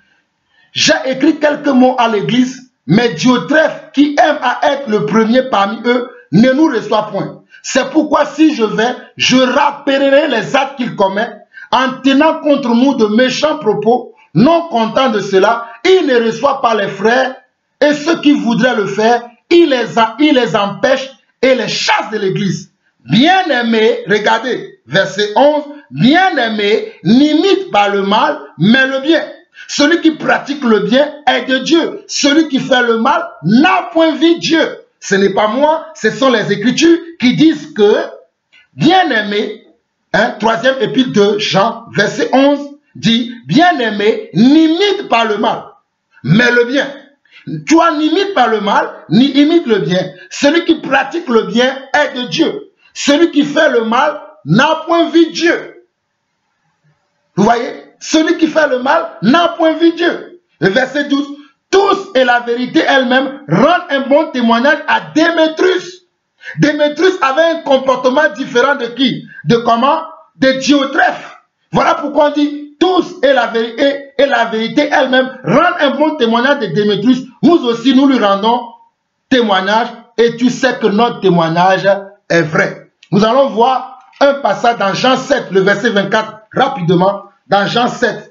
j'ai écrit quelques mots à l'église, mais Diotrephe, qui aime à être le premier parmi eux, ne nous reçoit point. C'est pourquoi si je vais, je rappellerai les actes qu'il commet, en tenant contre nous de méchants propos. Non content de cela, il ne reçoit pas les frères, et ceux qui voudraient le faire, il les empêche et les chasse de l'église. Bien-aimé, regardez, verset 11, bien-aimé, n'imite pas le mal, mais le bien. Celui qui pratique le bien est de Dieu. Celui qui fait le mal n'a point vu Dieu. Ce n'est pas moi, ce sont les Écritures qui disent que, bien-aimé, 3e épître de Jean, verset 11, dit, bien-aimé, n'imite pas le mal, mais le bien. Toi, n'imite pas le mal, ni imite le bien. Celui qui pratique le bien est de Dieu. Celui qui fait le mal n'a point vu Dieu. Vous voyez? Celui qui fait le mal n'a point vu Dieu. Le verset 12. tous et la vérité elle-même rendent un bon témoignage à Démétrius. Démétrius avait un comportement différent de qui? De comment? De Diotrephe. Voilà pourquoi on dit tous et la vérité elle-même rendent un bon témoignage de Démétrius. Nous aussi, nous lui rendons témoignage et tu sais que notre témoignage est vrai. Nous allons voir un passage dans Jean 7, le verset 24, rapidement. Dans Jean 7,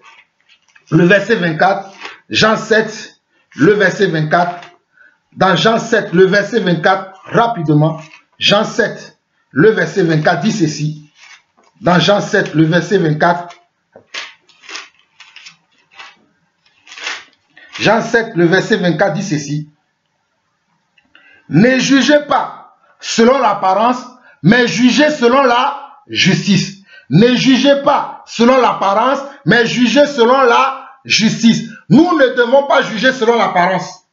le verset 24. Jean 7, le verset 24. Dans Jean 7, le verset 24, rapidement. Jean 7, le verset 24 dit ceci. Dans Jean 7, le verset 24. Jean 7, le verset 24 dit ceci. Ne jugez pas selon l'apparence, mais jugez selon la justice. Ne jugez pas selon l'apparence, mais jugez selon la justice. Nous ne devons pas juger selon l'apparence,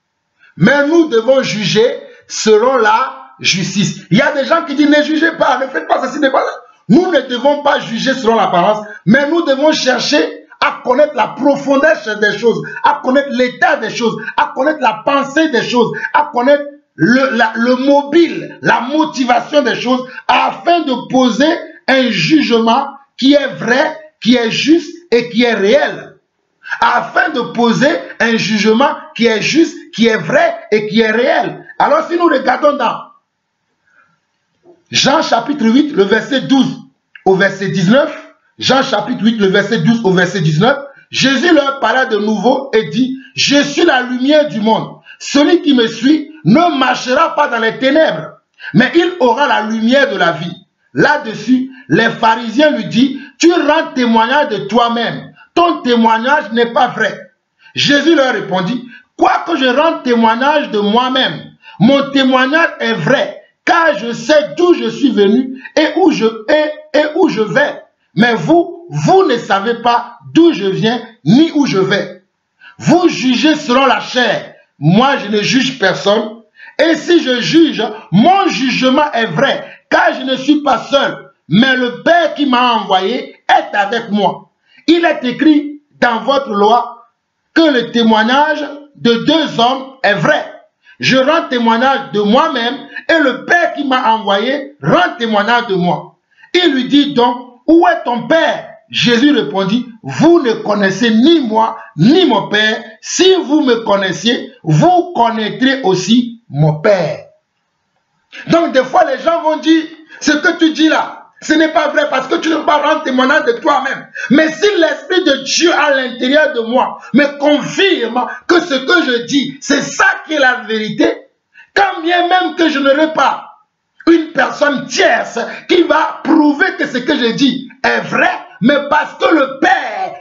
mais nous devons juger selon la justice. Il y a des gens qui disent ne jugez pas, ne faites pas ceci, ne faites pas ça. Nous ne devons pas juger selon l'apparence, mais nous devons chercher à connaître la profondeur des choses, à connaître l'état des choses, à connaître la pensée des choses, à connaître le mobile, la motivation des choses, afin de poser un jugement qui est vrai, qui est juste et qui est réel. Afin de poser un jugement qui est juste, qui est vrai et qui est réel. Alors si nous regardons dans Jean chapitre 8, le verset 12 au verset 19, Jean chapitre 8, le verset 12 au verset 19, Jésus leur parla de nouveau et dit, « Je suis la lumière du monde. Celui qui me suit ne marchera pas dans les ténèbres, mais il aura la lumière de la vie. » Là-dessus, les pharisiens lui disent, « Tu rends témoignage de toi-même. Ton témoignage n'est pas vrai. » Jésus leur répondit, « Quoique je rende témoignage de moi-même, mon témoignage est vrai, car je sais d'où je suis venu et où je vais. Mais vous ne savez pas d'où je viens ni où je vais. Vous jugez selon la chair. Moi, je ne juge personne. Et si je juge, mon jugement est vrai, car je ne suis pas seul, mais le Père qui m'a envoyé est avec moi. Il est écrit dans votre loi que le témoignage de deux hommes est vrai. Je rends témoignage de moi-même et le Père qui m'a envoyé rend témoignage de moi. » Il lui dit donc, « Où est ton Père ?» Jésus répondit, « Vous ne connaissez ni moi, ni mon Père. Si vous me connaissiez, vous connaîtrez aussi mon Père. » Donc des fois les gens vont dire, ce que tu dis là, ce n'est pas vrai parce que tu ne peux pas rendre témoignage de toi-même. Mais si l'Esprit de Dieu à l'intérieur de moi me confirme que ce que je dis, c'est ça qui est la vérité, quand bien même que je n'aurai pas une personne tierce qui va prouver que ce que je dis est vrai, mais parce que le Père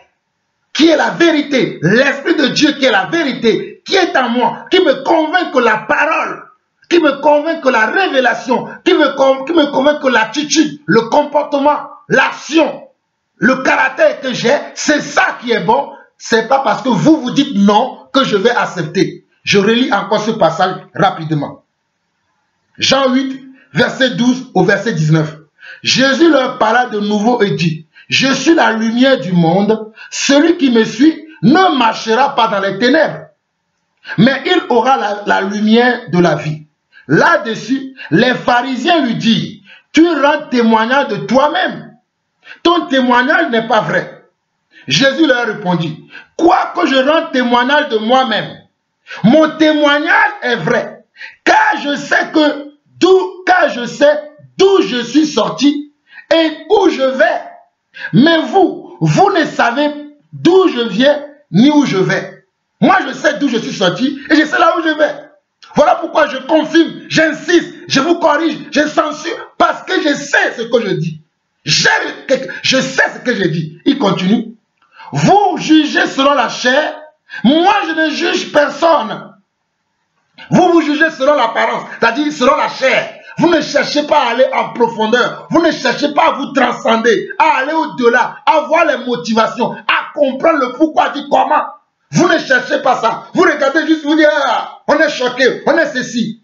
qui est la vérité, l'Esprit de Dieu qui est la vérité, qui est en moi, qui me convainc que la parole, qui me convainc que la révélation, qui me convainc que l'attitude, le comportement, l'action, le caractère que j'ai, c'est ça qui est bon. C'est pas parce que vous vous dites non que je vais accepter. Je relis encore ce passage rapidement. Jean 8, verset 12 au verset 19. Jésus leur parla de nouveau et dit, « Je suis la lumière du monde. Celui qui me suit ne marchera pas dans les ténèbres, mais il aura la lumière de la vie. » Là-dessus, les pharisiens lui disent, « Tu rends témoignage de toi-même. Ton témoignage n'est pas vrai. » Jésus leur répondit, « Quoique je rende témoignage de moi-même, mon témoignage est vrai, car je sais d'où je suis sorti et où je vais. Mais vous ne savez d'où je viens ni où je vais. Moi, je sais d'où je suis sorti et je sais là où je vais. Voilà pourquoi je confirme, j'insiste, je vous corrige, je censure, parce que je sais ce que je dis. Je sais ce que je dis. » Il continue. « Vous jugez selon la chair, moi je ne juge personne. Vous jugez selon l'apparence, c'est-à-dire selon la chair. Vous ne cherchez pas à aller en profondeur. Vous ne cherchez pas à vous transcender, à aller au-delà, à voir les motivations, à comprendre le pourquoi du comment. Vous ne cherchez pas ça. Vous regardez juste, vous dites, ah, on est choqué, on est ceci. »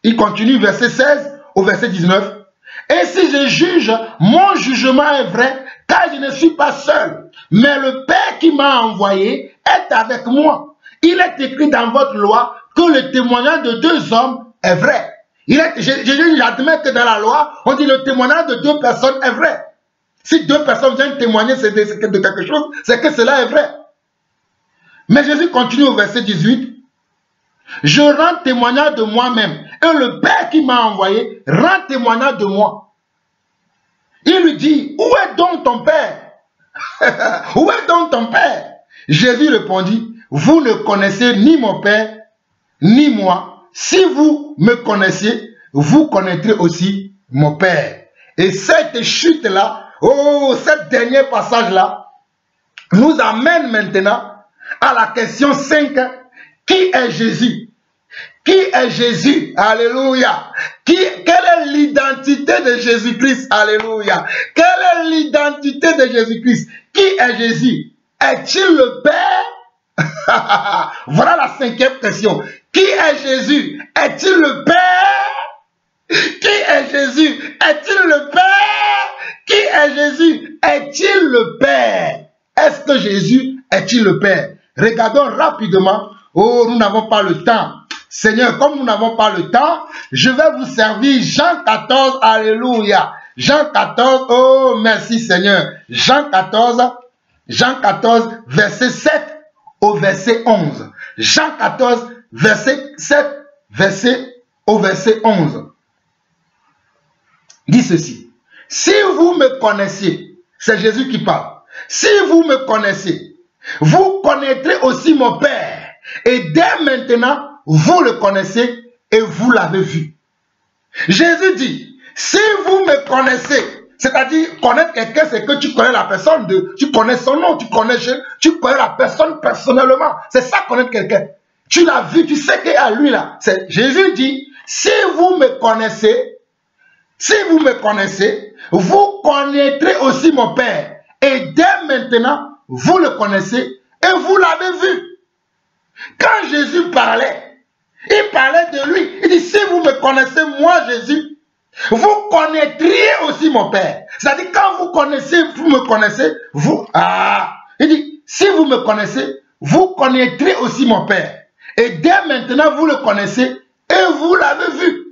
Il continue, verset 16 au verset 19. « Et si je juge, mon jugement est vrai, car je ne suis pas seul, mais le Père qui m'a envoyé est avec moi. Il est écrit dans votre loi que le témoignage de 2 hommes est vrai. J'admets que dans la loi, on dit le témoignage de 2 personnes est vrai. Si 2 personnes viennent témoigner de quelque chose, c'est que cela est vrai. Mais Jésus continue au verset 18. Je rends témoignage de moi-même. Et le Père qui m'a envoyé rend témoignage de moi. Il lui dit, où est donc ton Père? Où est donc ton Père? Jésus répondit, vous ne connaissez ni mon Père, ni moi. Si vous me connaissiez, vous connaîtrez aussi mon Père. Et cette chute-là, ce dernier passage-là, nous amène maintenant à la question 5. Qui est Jésus? Qui est Jésus? Alléluia. Quelle est l'identité de Jésus-Christ? Alléluia. Quelle est l'identité de Jésus-Christ? Qui est Jésus? Est-il le Père? Voilà la 5e question. Qui est Jésus? Est-il le Père? Qui est Jésus? Est-il le Père? Qui est Jésus? Est-il le Père? Est-ce que Jésus est-il le Père? Regardons rapidement. Nous n'avons pas le temps. Seigneur, comme nous n'avons pas le temps, je vais vous servir Jean 14. Alléluia. Jean 14. Merci Seigneur. Jean 14, verset 7 au verset 11. Jean 14, verset 7 au verset 11. Dit ceci. Si vous me connaissiez, c'est Jésus qui parle. Si vous me connaissez, vous connaîtrez aussi mon Père. Et dès maintenant, vous le connaissez et vous l'avez vu. Jésus dit, si vous me connaissez, c'est-à-dire connaître quelqu'un, c'est que tu connais la personne, tu connais son nom, tu connais la personne personnellement. C'est ça connaître quelqu'un. Tu l'as vu, tu sais qu'il y a lui là. Jésus dit, si vous me connaissez, vous connaîtrez aussi mon Père. Et dès maintenant, vous le connaissez et vous l'avez vu. Quand Jésus parlait, il parlait de lui. Il dit, si vous me connaissez, moi Jésus, vous connaîtriez aussi mon Père. C'est-à-dire, quand vous me connaissez, il dit, si vous me connaissez, vous connaîtrez aussi mon Père. Et dès maintenant, vous le connaissez et vous l'avez vu.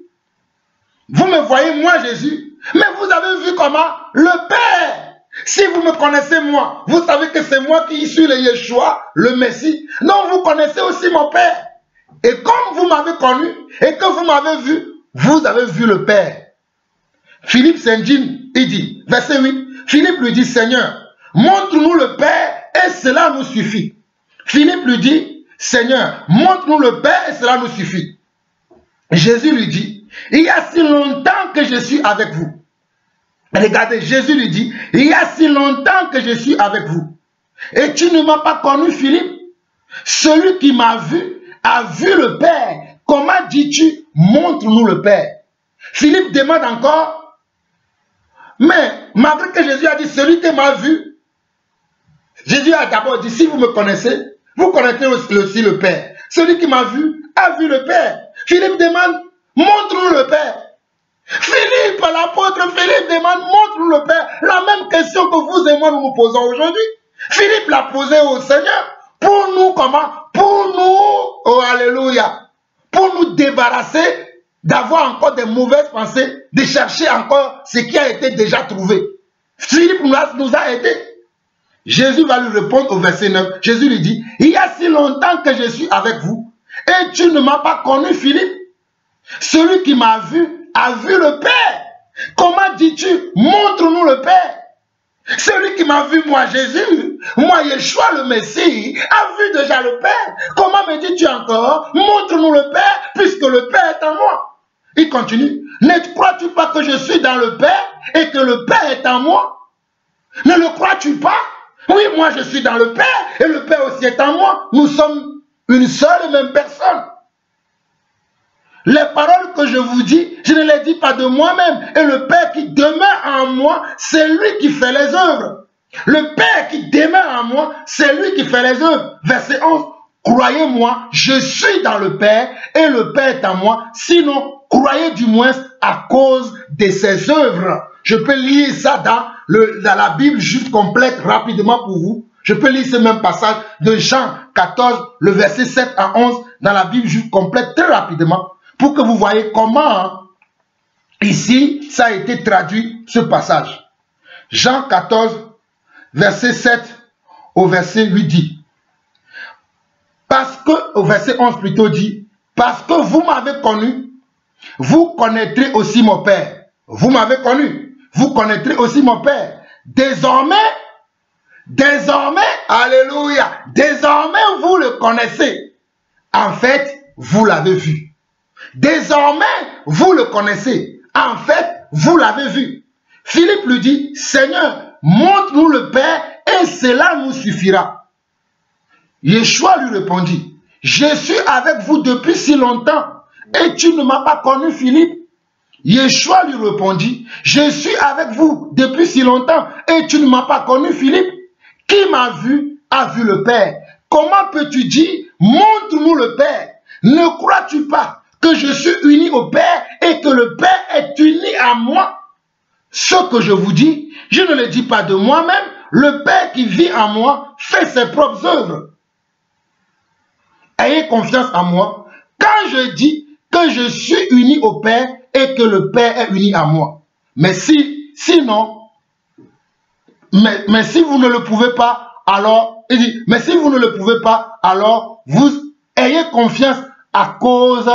Vous me voyez, moi Jésus, mais vous avez vu comment? Le Père. Si vous me connaissez moi, vous savez que c'est moi qui suis le Yeshua, le Messie. Non, vous connaissez aussi mon Père. Et comme vous m'avez connu et que vous m'avez vu, vous avez vu le Père. Philippe Saint-Jean, il dit, verset 8, Philippe lui dit, Seigneur, montre-nous le Père et cela nous suffit. Philippe lui dit, Seigneur, montre-nous le Père et cela nous suffit. Jésus lui dit, il y a si longtemps que je suis avec vous. Regardez, Jésus lui dit, il y a si longtemps que je suis avec vous. Et tu ne m'as pas connu, Philippe? Celui qui m'a vu a vu le Père. Comment dis-tu, montre-nous le Père? Philippe demande encore, mais malgré que Jésus a dit, celui qui m'a vu, Jésus a d'abord dit, si vous me connaissez, vous connaissez aussi le Père. Celui qui m'a vu a vu le Père. Philippe demande, montre-nous le Père. Philippe, l'apôtre Philippe demande, montre-nous le Père. La même question que vous et moi nous posons aujourd'hui. Philippe l'a posée au Seigneur. Pour nous, comment? Pour nous, oh alléluia, pour nous débarrasser d'avoir encore des mauvaises pensées, de chercher encore ce qui a été déjà trouvé. Philippe nous a aidés. Jésus va lui répondre au verset 9. Jésus lui dit, il y a si longtemps que je suis avec vous et tu ne m'as pas connu, Philippe. Celui qui m'a vu a vu le Père. Comment dis-tu, montre-nous le Père? Celui qui m'a vu, moi Jésus, moi Yeshua le Messie, a vu déjà le Père. Comment me dis-tu encore, montre-nous le Père, puisque le Père est en moi? Il continue, ne crois-tu pas que je suis dans le Père et que le Père est en moi? Ne le crois-tu pas? Oui, moi je suis dans le Père et le Père aussi est en moi. Nous sommes une seule et même personne. Les paroles que je vous dis, je ne les dis pas de moi-même. Et le Père qui demeure en moi, c'est lui qui fait les œuvres. Le Père qui demeure en moi, c'est lui qui fait les œuvres. Verset 11. Croyez-moi, je suis dans le Père et le Père est en moi. Sinon, croyez du moins à cause de ses œuvres. Je peux lire ça dans la Bible juste complète rapidement pour vous. Je peux lire ce même passage de Jean 14, le verset 7 à 11, dans la Bible juive complète, très rapidement, pour que vous voyez comment, ici, ça a été traduit, ce passage. Jean 14, verset 7 au verset 8 dit, parce que, au verset 11 plutôt dit, parce que vous m'avez connu, vous connaîtrez aussi mon Père. Vous m'avez connu, vous connaîtrez aussi mon Père. Désormais, alléluia, désormais vous le connaissez. En fait, vous l'avez vu. Désormais, vous le connaissez. En fait, vous l'avez vu. Philippe lui dit, Seigneur, montre-nous le Père et cela nous suffira. Yeshua lui répondit, je suis avec vous depuis si longtemps et tu ne m'as pas connu, Philippe. Yeshua lui répondit, je suis avec vous depuis si longtemps et tu ne m'as pas connu, Philippe. Qui m'a vu a vu le Père. Comment peux-tu dire, montre-nous le Père? Ne crois-tu pas que je suis uni au Père et que le Père est uni à moi? Ce que je vous dis, je ne le dis pas de moi-même. Le Père qui vit en moi fait ses propres œuvres. Ayez confiance en moi. Quand je dis que je suis uni au Père et que le Père est uni à moi. Mais sinon, mais si vous ne le pouvez pas, alors, il dit, mais si vous ne le pouvez pas, alors vous ayez confiance à cause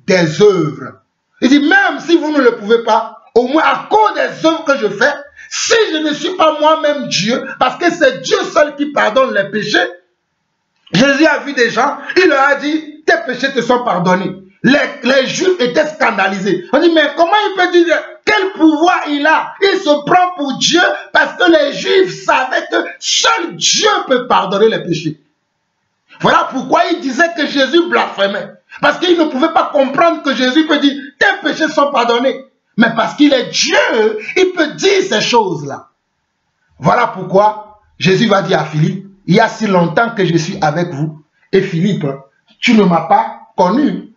des œuvres. Il dit, même si vous ne le pouvez pas, au moins à cause des œuvres que je fais, si je ne suis pas moi-même Dieu, parce que c'est Dieu seul qui pardonne les péchés, Jésus a vu des gens, il leur a dit, tes péchés te sont pardonnés. Les Juifs étaient scandalisés. On dit, mais comment il peut dire, quel pouvoir il a? Il se prend pour Dieu parce que les Juifs savaient que seul Dieu peut pardonner les péchés. Voilà pourquoi il disait que Jésus blasphémait. Parce qu'il ne pouvait pas comprendre que Jésus peut dire, tes péchés sont pardonnés. Mais parce qu'il est Dieu, il peut dire ces choses-là. Voilà pourquoi Jésus va dire à Philippe, il y a si longtemps que je suis avec vous. Et Philippe, tu ne m'as pas connu.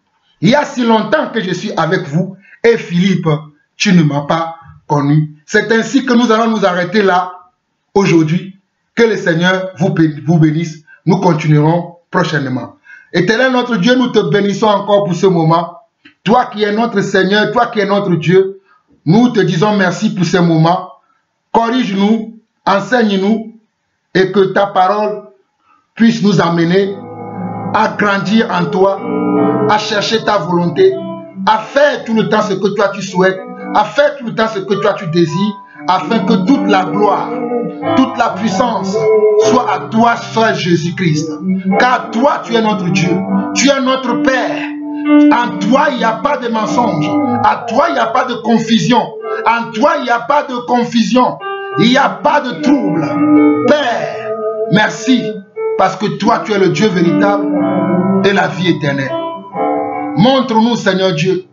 Il y a si longtemps que je suis avec vous. Et Philippe, tu ne m'as pas connu. C'est ainsi que nous allons nous arrêter là aujourd'hui. Que le Seigneur vous bénisse. Nous continuerons prochainement. Éternel notre Dieu, nous te bénissons encore pour ce moment. Toi qui es notre Seigneur, toi qui es notre Dieu, nous te disons merci pour ce moment. Corrige-nous, enseigne-nous et que ta parole puisse nous amener à grandir en toi, à chercher ta volonté, à faire tout le temps ce que toi tu souhaites, à faire tout le temps ce que toi tu désires, afin que toute la gloire, toute la puissance soit à toi seul Jésus-Christ. Car toi tu es notre Dieu, tu es notre Père. En toi il n'y a pas de mensonge, en toi il n'y a pas de confusion, en toi il n'y a pas de confusion, il n'y a pas de trouble. Père, merci, parce que toi tu es le Dieu véritable et la vie éternelle. Montre-nous, Seigneur Dieu,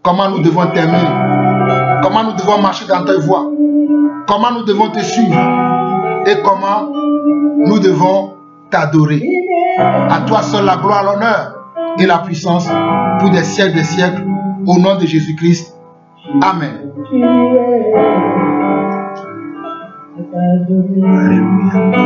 comment nous devons t'aimer, comment nous devons marcher dans ta voie, comment nous devons te suivre et comment nous devons t'adorer. À toi seul la gloire, l'honneur et la puissance pour des siècles, au nom de Jésus-Christ. Amen. Alléluia.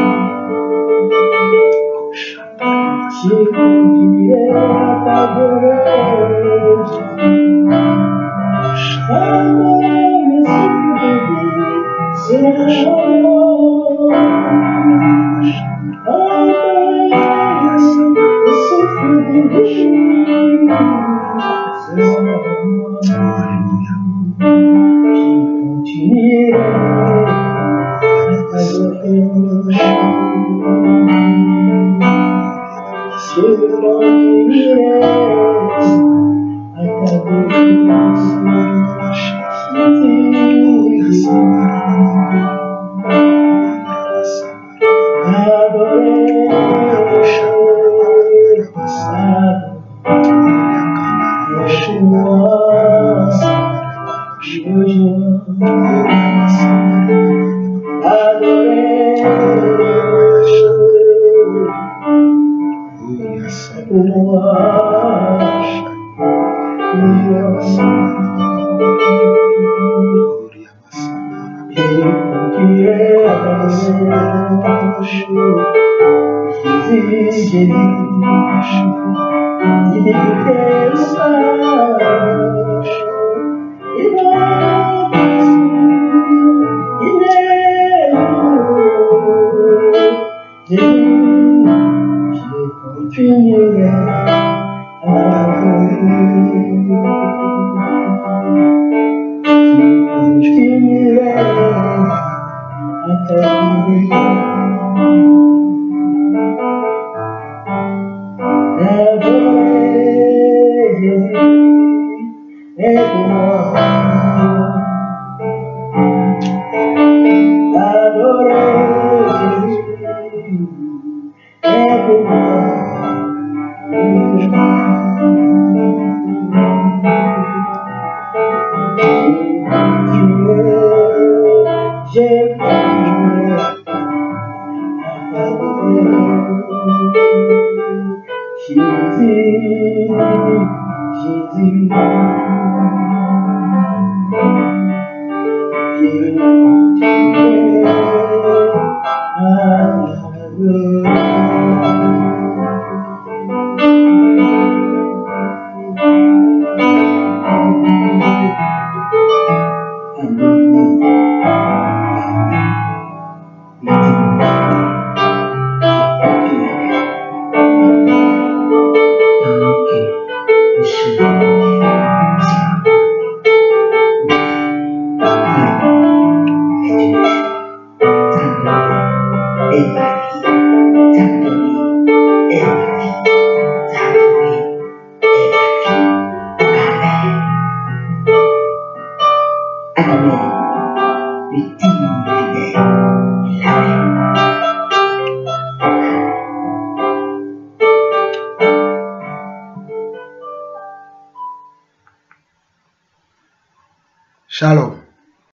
Shalom.